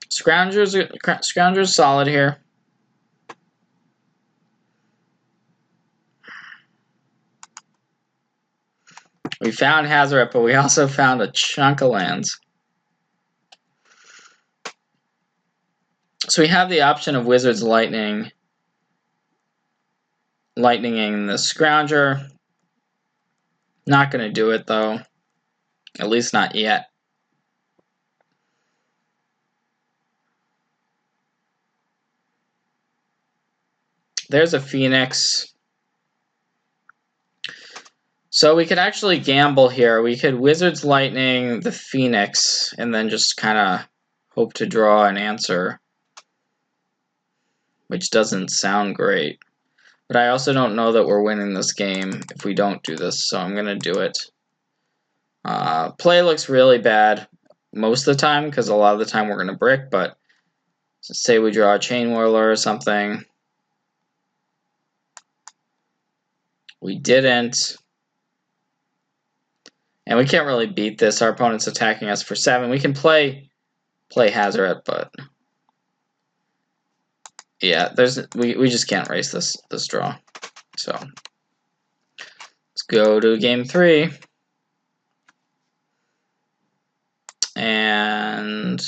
Scrounger's solid here. We found Hazoret, but we also found a chunk of lands. So we have the option of Wizard's Lightninging the Scrounger. Not going to do it, though. At least not yet. There's a Phoenix. So we could actually gamble here. We could Wizard's Lightning the Phoenix and then just kind of hope to draw an answer, which doesn't sound great. But I also don't know that we're winning this game if we don't do this, so I'm going to do it. Play looks really bad most of the time because a lot of the time we're going to brick, but say we draw a Chain Whirler or something. We didn't. And we can't really beat this. Our opponent's attacking us for 7. We can play Hazoret, but yeah, we just can't race this draw. So let's go to game 3. And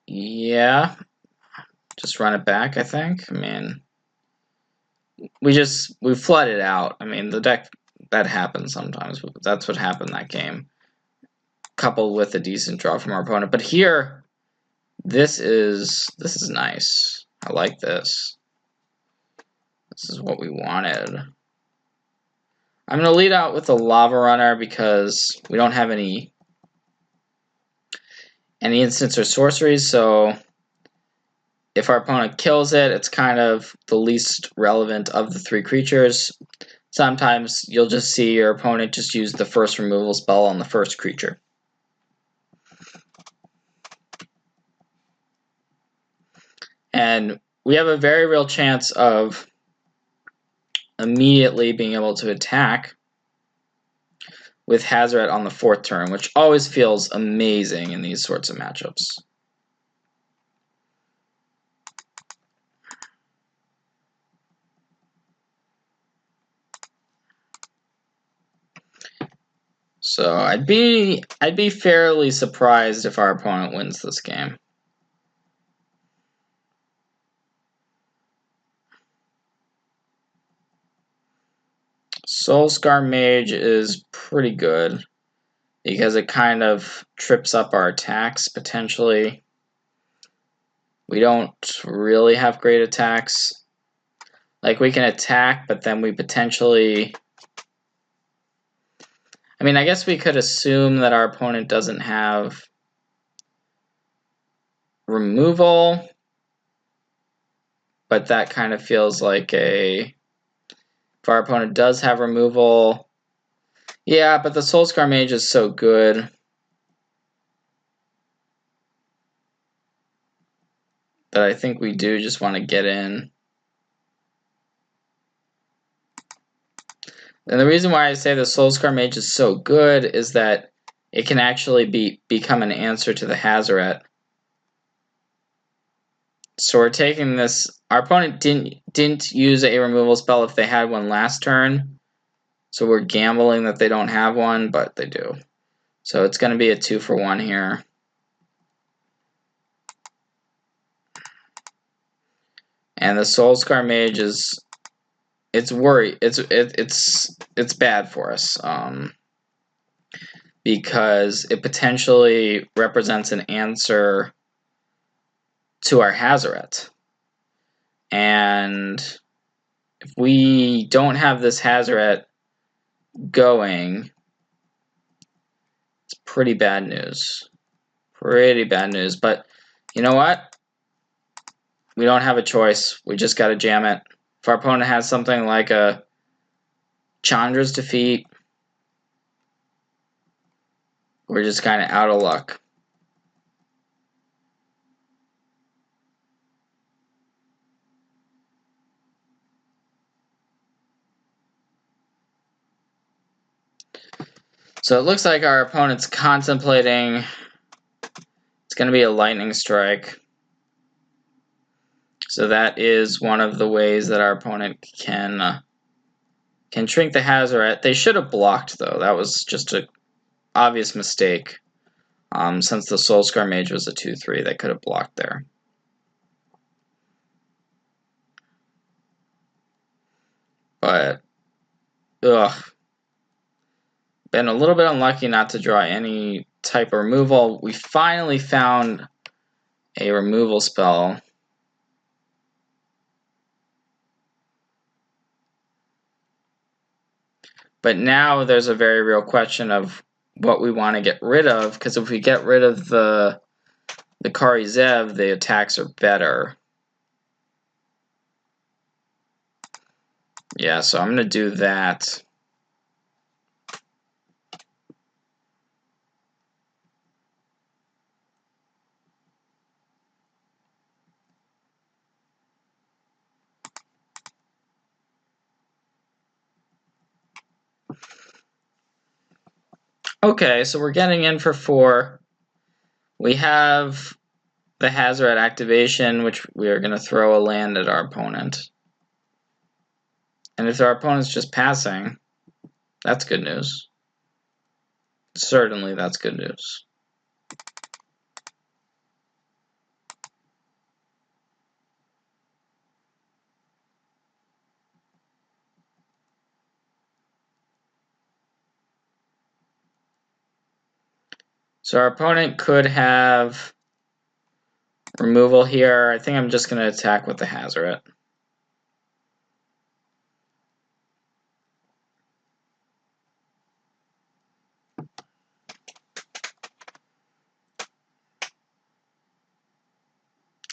yeah, just run it back, I think. I mean, we flooded out. I mean, the deck, that happens sometimes. That's what happened that game, coupled with a decent draw from our opponent. But here, this is nice. I like this. This is what we wanted. I'm going to lead out with the Lava Runner because we don't have any instants or sorceries, so if our opponent kills it, it's kind of the least relevant of the 3 creatures. Sometimes you'll just see your opponent just use the first removal spell on the first creature. And we have a very real chance of immediately being able to attack with Hazoret on the 4th turn, which always feels amazing in these sorts of matchups. So I'd be fairly surprised if our opponent wins this game. Soulscar Mage is pretty good because it kind of trips up our attacks potentially. We don't really have great attacks. Like, we can attack, but then we potentially... I mean, I guess we could assume that our opponent doesn't have removal, but that kind of feels like a... If our opponent does have removal... Yeah, but the Soulscar Mage is so good that I think we do just want to get in. And the reason why I say the Soulscar Mage is so good is that it can actually become an answer to the Hazoret. So we're taking this. Our opponent didn't use a removal spell if they had one last turn. So we're gambling that they don't have one, but they do. So it's going to be a 2-for-1 here. And the Soulscar Mage is... It's bad for us. Because it potentially represents an answer to our Hazoret. And if we don't have this Hazoret, going, it's pretty bad news. Pretty bad news, but you know what? We don't have a choice. We just got to jam it. If our opponent has something like a Chandra's Defeat, we're just kind of out of luck. So it looks like our opponent's contemplating. It's going to be a Lightning Strike. So that is one of the ways that our opponent can shrink the Hazoret. They should have blocked, though. That was just an obvious mistake. Since the Soulscar Mage was a 2/3, they could have blocked there. But, ugh. Been a little bit unlucky not to draw any type of removal. We finally found a removal spell. But now there's a very real question of what we want to get rid of, because if we get rid of the Kari Zev, the attacks are better. Yeah, so I'm going to do that. Okay, so we're getting in for 4. We have the Hazoret activation, which we are going to throw a land at our opponent. And if our opponent's just passing, that's good news. Certainly that's good news. So our opponent could have removal here. I think I'm just going to attack with the Hazoret.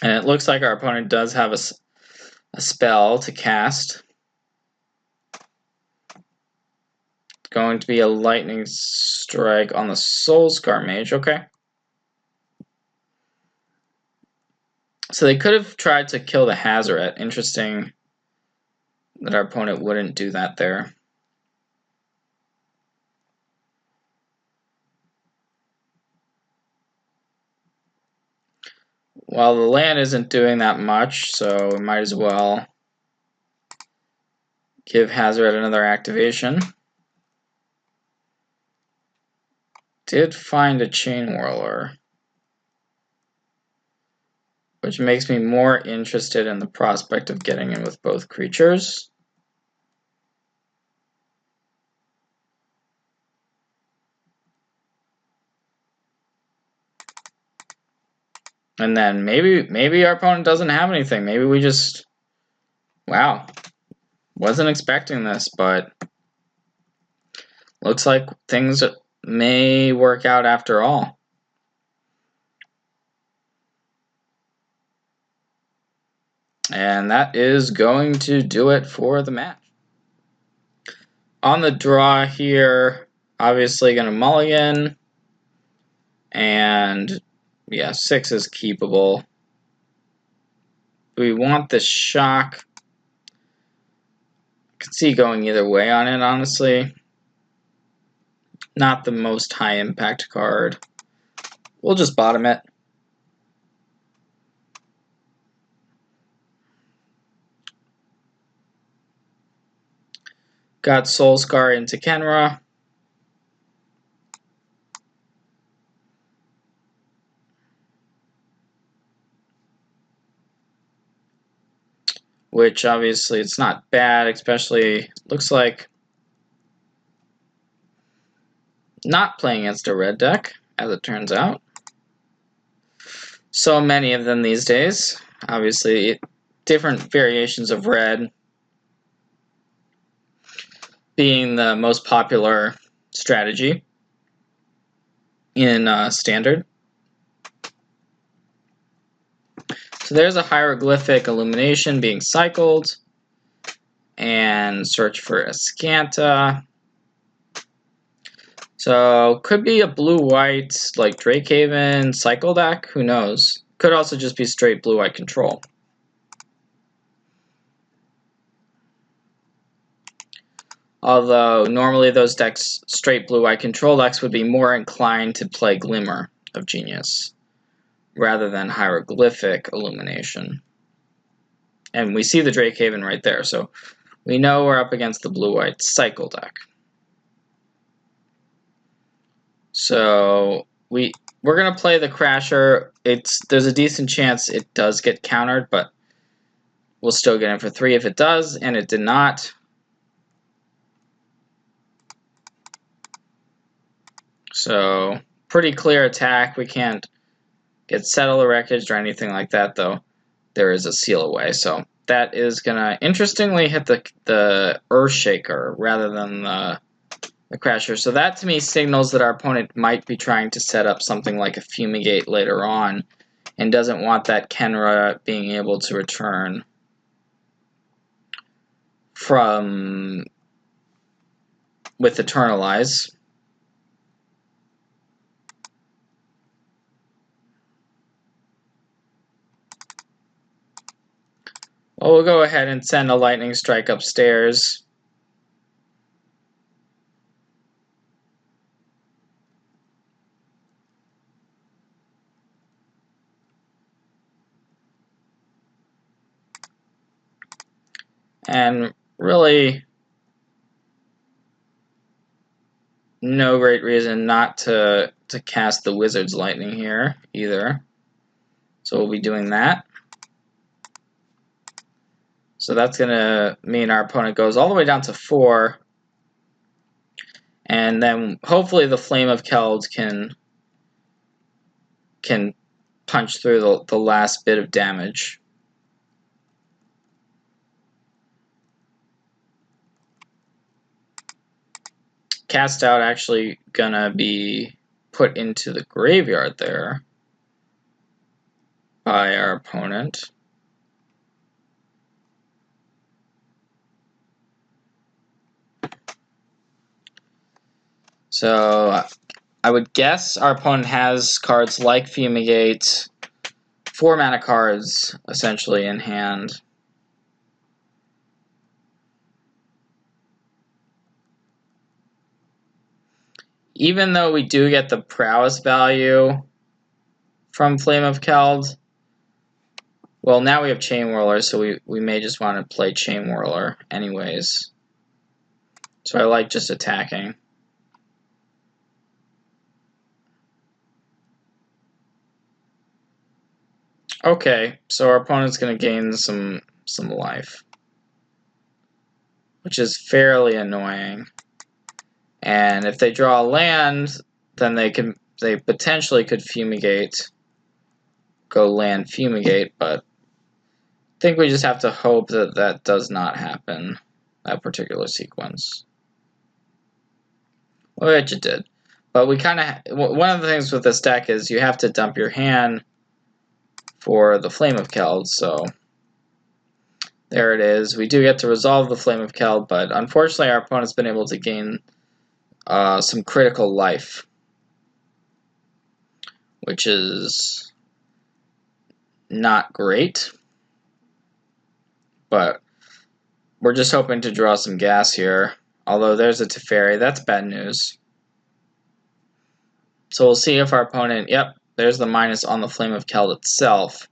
And it looks like our opponent does have a spell to cast. It's going to be a Lightning Strike on the Soulscar Mage. Okay. So they could have tried to kill the Hazoret. Interesting that our opponent wouldn't do that there. Well, the land isn't doing that much, so we might as well give Hazoret another activation. Did find a Chain Whirler, which makes me more interested in the prospect of getting in with both creatures. And then maybe our opponent doesn't have anything. Maybe we just, wow, wasn't expecting this, but looks like things may work out after all. And that is going to do it for the match. On the draw here, obviously going to mulligan. And yeah, 6 is keepable. We want the shock. I could see going either way on it, honestly. Not the most high impact card. We'll just bottom it. Got Soulscar into Khenra. Which obviously it's not bad, especially looks like not playing against a red deck, as it turns out. So many of them these days. Obviously, different variations of red. being the most popular strategy in Standard. So there's a hieroglyphic illumination being cycled, and search for Ascanta. So could be a blue-white like Drakehaven cycle deck, who knows? Could also just be straight blue-white control. Although normally those decks, straight blue-white control decks, would be more inclined to play Glimmer of Genius rather than hieroglyphic illumination. And we see the Drakehaven right there, so we know we're up against the blue-white cycle deck. So we're gonna play the Crasher. There's a decent chance it does get countered, but we'll still get in for 3 if it does, and it did not. So pretty clear attack. We can't get Settle the Wreckage or anything like that, though. There is a seal away, so that is gonna interestingly hit the Earthshaker rather than the Crasher. So that to me signals that our opponent might be trying to set up something like a Fumigate later on and doesn't want that Khenra being able to return from with Eternalize. Well, we'll go ahead and send a Lightning Strike upstairs. And really, no great reason not to cast the Wizard's Lightning here either. So we'll be doing that. So that's going to mean our opponent goes all the way down to 4. And then hopefully the Flame of Keld can punch through the last bit of damage. Cast Out actually gonna be put into the graveyard there by our opponent. So I would guess our opponent has cards like Fumigate, 4 mana cards essentially in hand. Even though we do get the prowess value from Flame of Keld, well, now we have Chain Whirler, so we may just want to play Chain Whirler anyways. So I like just attacking. Okay, so our opponent's going to gain some life, which is fairly annoying. And if they draw a land, then they potentially could Fumigate, go land Fumigate, but I think we just have to hope that that does not happen, that particular sequence. Which it did. But we kind of, one of the things with this deck is you have to dump your hand for the Flame of Keld, so there it is. We do get to resolve the Flame of Keld, but unfortunately our opponent's been able to gain some critical life, which is not great, but we're just hoping to draw some gas here. Although there's a Teferi, that's bad news. So we'll see if our opponent, yep, there's the minus on the Flame of Keld itself.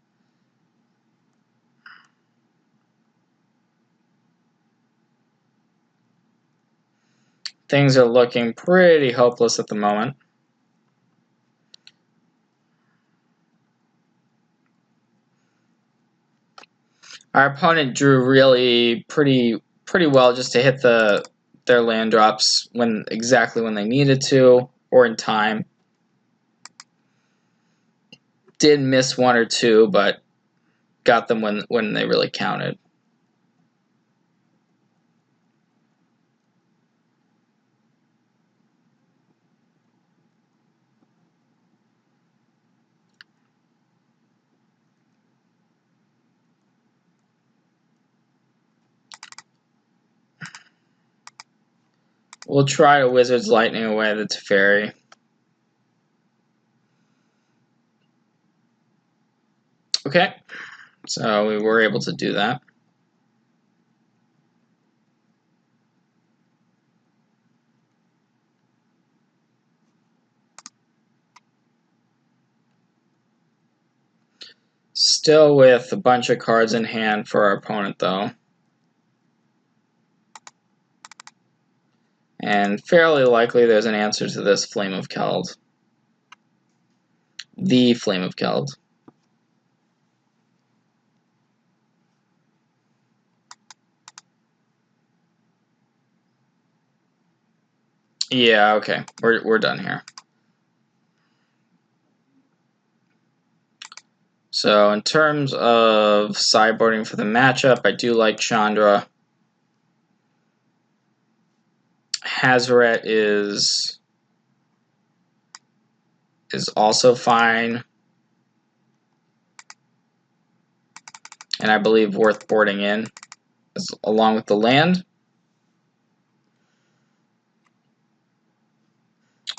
Things are looking pretty hopeless at the moment. Our opponent drew really pretty well just to hit their land drops exactly when they needed to, or in time. Did miss 1 or 2, but got them when they really counted. We'll try to Wizard's Lightning away the Teferi. Okay, so we were able to do that. Still with a bunch of cards in hand for our opponent, though. And fairly likely there's an answer to this Flame of Keld. The Flame of Keld. Yeah, okay. We're done here. So in terms of sideboarding for the matchup, I do like Chandra. Hazoret is also fine. And I believe worth boarding in, along with the land.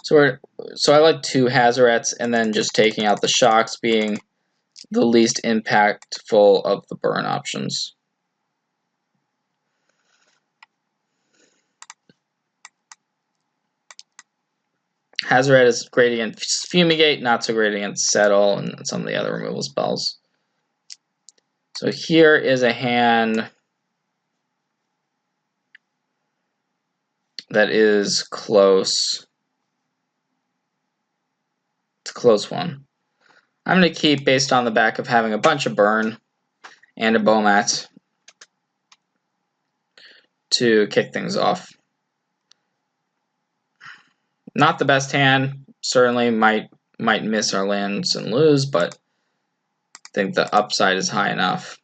So I like 2 Hazarets, and then just taking out the shocks being the least impactful of the burn options. Hazoret is great against Fumigate, not so great against Settle and some of the other removal spells. So here is a hand that is close. It's a close one. I'm going to keep based on the back of having a bunch of burn and a Bomat to kick things off. Not the best hand. Certainly might miss our lands and lose, but I think the upside is high enough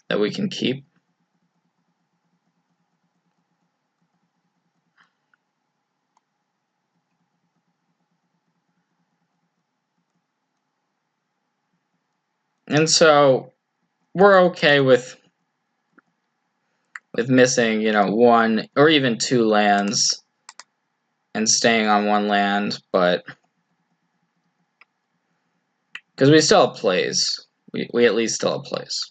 that we can keep. And so we're okay with missing, 1 or even 2 lands and staying on 1 land, but because we still have plays. We at least still have plays.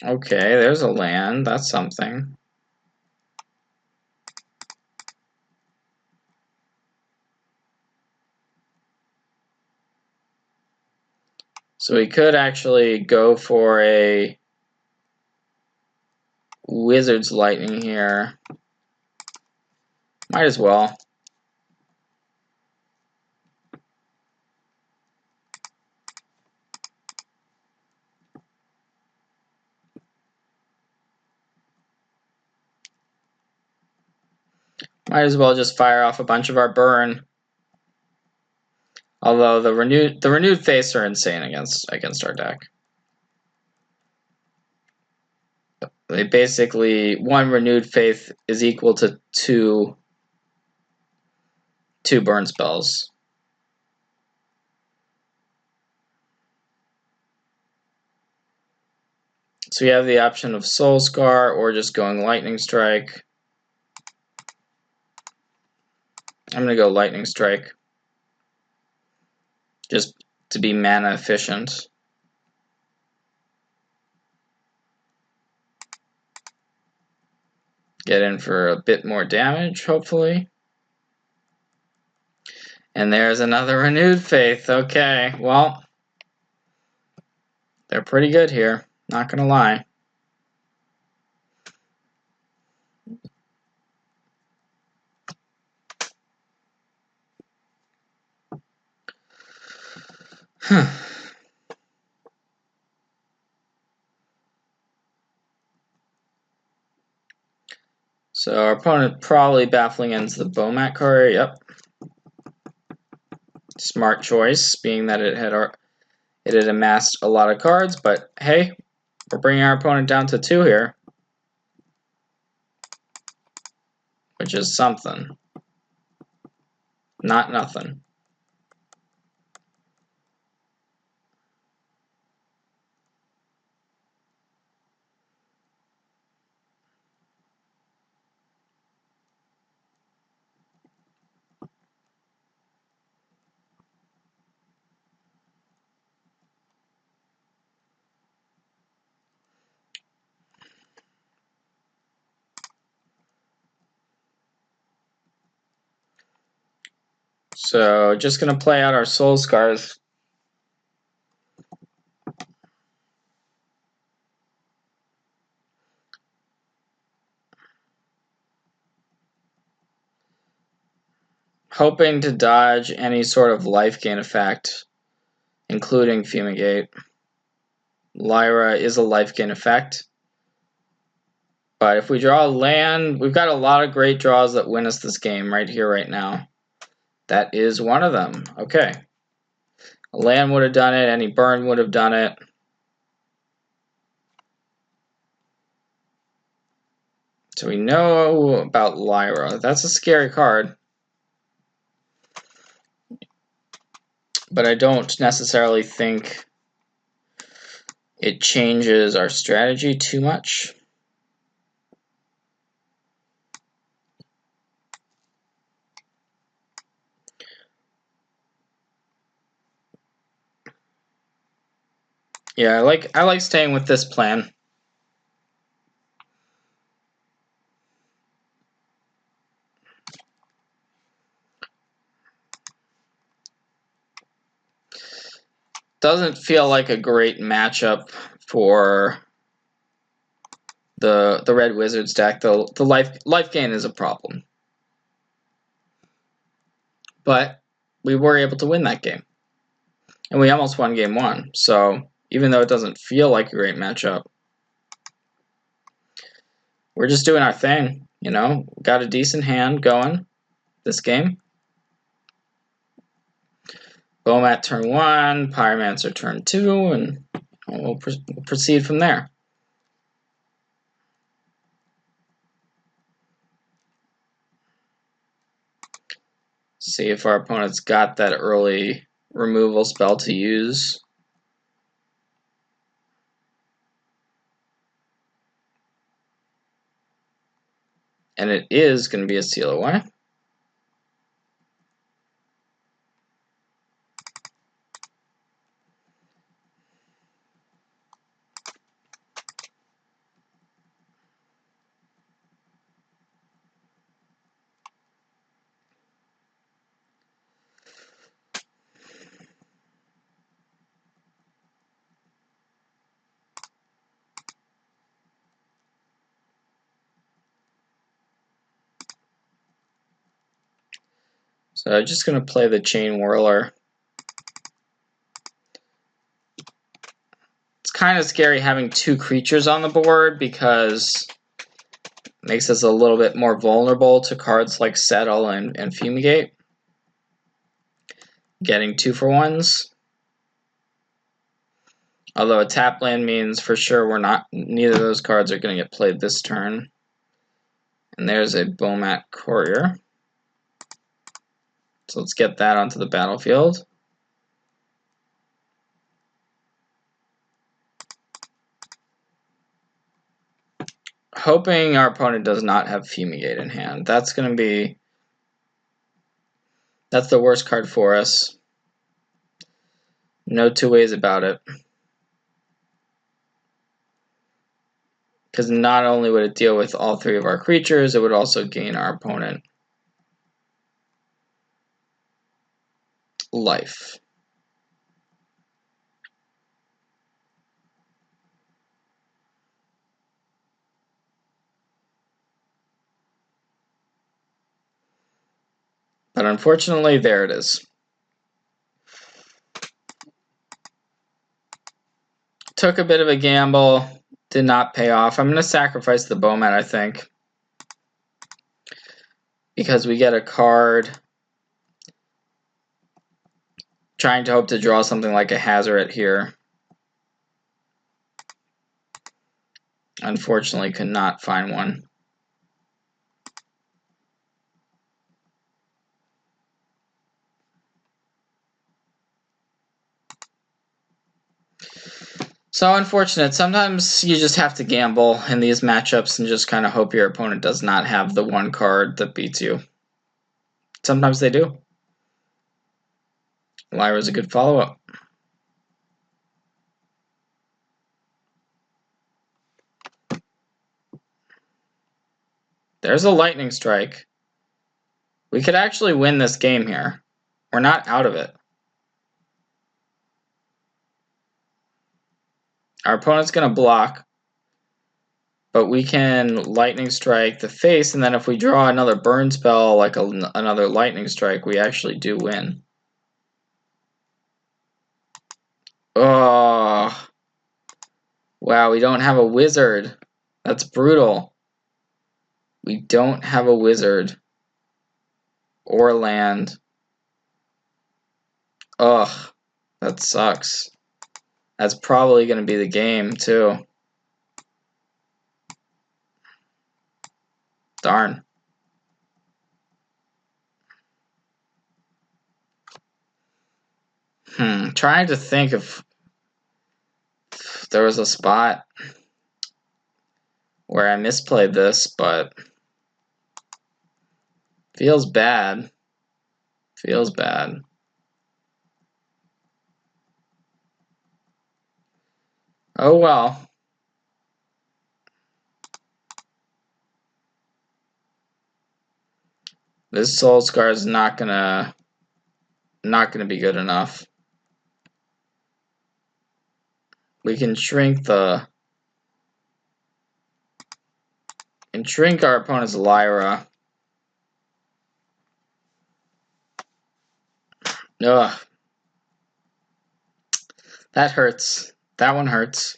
Okay, there's a land. That's something. So we could actually go for a Wizard's Lightning here. Might as well. Might as well just fire off a bunch of our burn. Although the renewed face are insane against our deck. They basically 1 renewed faith is equal to 2 burn spells. So we have the option of Soul Scar or just going Lightning Strike. I'm going to go Lightning Strike just to be mana efficient. Get in for a bit more damage, hopefully. And there's another renewed faith. Okay, well, they're pretty good here, not going to lie. So our opponent probably baffling ends the Bomat Courier. Yep. Smart choice, being that it had amassed a lot of cards, but hey, we're bringing our opponent down to 2 here, which is something. Not nothing. So just gonna play out our Soul Scars. Hoping to dodge any sort of life gain effect, including Fumigate. Lyra is a life gain effect. But if we draw a land, we've got a lot of great draws that win us this game right here, right now. That is one of them. Okay. A land would have done it. Any burn would have done it. So we know about Lyra. That's a scary card. But I don't necessarily think it changes our strategy too much. Yeah, I like staying with this plan. Doesn't feel like a great matchup for the Red Wizards deck. The life gain is a problem. But we were able to win that game. And we almost won game one. So even though it doesn't feel like a great matchup, we're just doing our thing, you know? Got a decent hand going this game. Bomat turn 1, Pyromancer turn 2, and we'll proceed from there. See if our opponent's got that early removal spell to use. And it is going to be a seal away. So I'm just going to play the Chain Whirler. It's kind of scary having two creatures on the board because it makes us a little bit more vulnerable to cards like Settle and Fumigate. Getting 2-for-1s. Although a tap land means for sure neither of those cards are going to get played this turn. And there's a Bomat Courier. So let's get that onto the battlefield. Hoping our opponent does not have Fumigate in hand. That's the worst card for us. No two ways about it. Because not only would it deal with all three of our creatures, it would also gain our opponent life. But unfortunately, there it is. Took a bit of a gamble, did not pay off. I'm going to sacrifice the Bomat, I think. Because we get a card trying to hope to draw something like a Hazoret here. Unfortunately, could not find one. So unfortunate. Sometimes you just have to gamble in these matchups and just kind of hope your opponent does not have the one card that beats you. Sometimes they do. Lyra's a good follow-up. There's a lightning strike. We could actually win this game here. We're not out of it. Our opponent's going to block, but we can lightning strike the face, and then if we draw another burn spell, like another lightning strike, we actually do win. Oh, wow, we don't have a wizard. That's brutal. We don't have a wizard or land. Ugh, that sucks. That's probably going to be the game, too. Darn. Trying to think if there was a spot where I misplayed this, but feels bad. Feels bad. Oh well. This Soul Scar is not gonna be good enough. We can shrink our opponent's Lyra. Ugh. That hurts. That one hurts.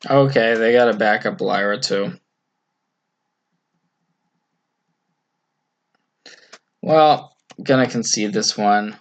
Okay, they got a backup Lyra too. Well, I'm gonna concede this one.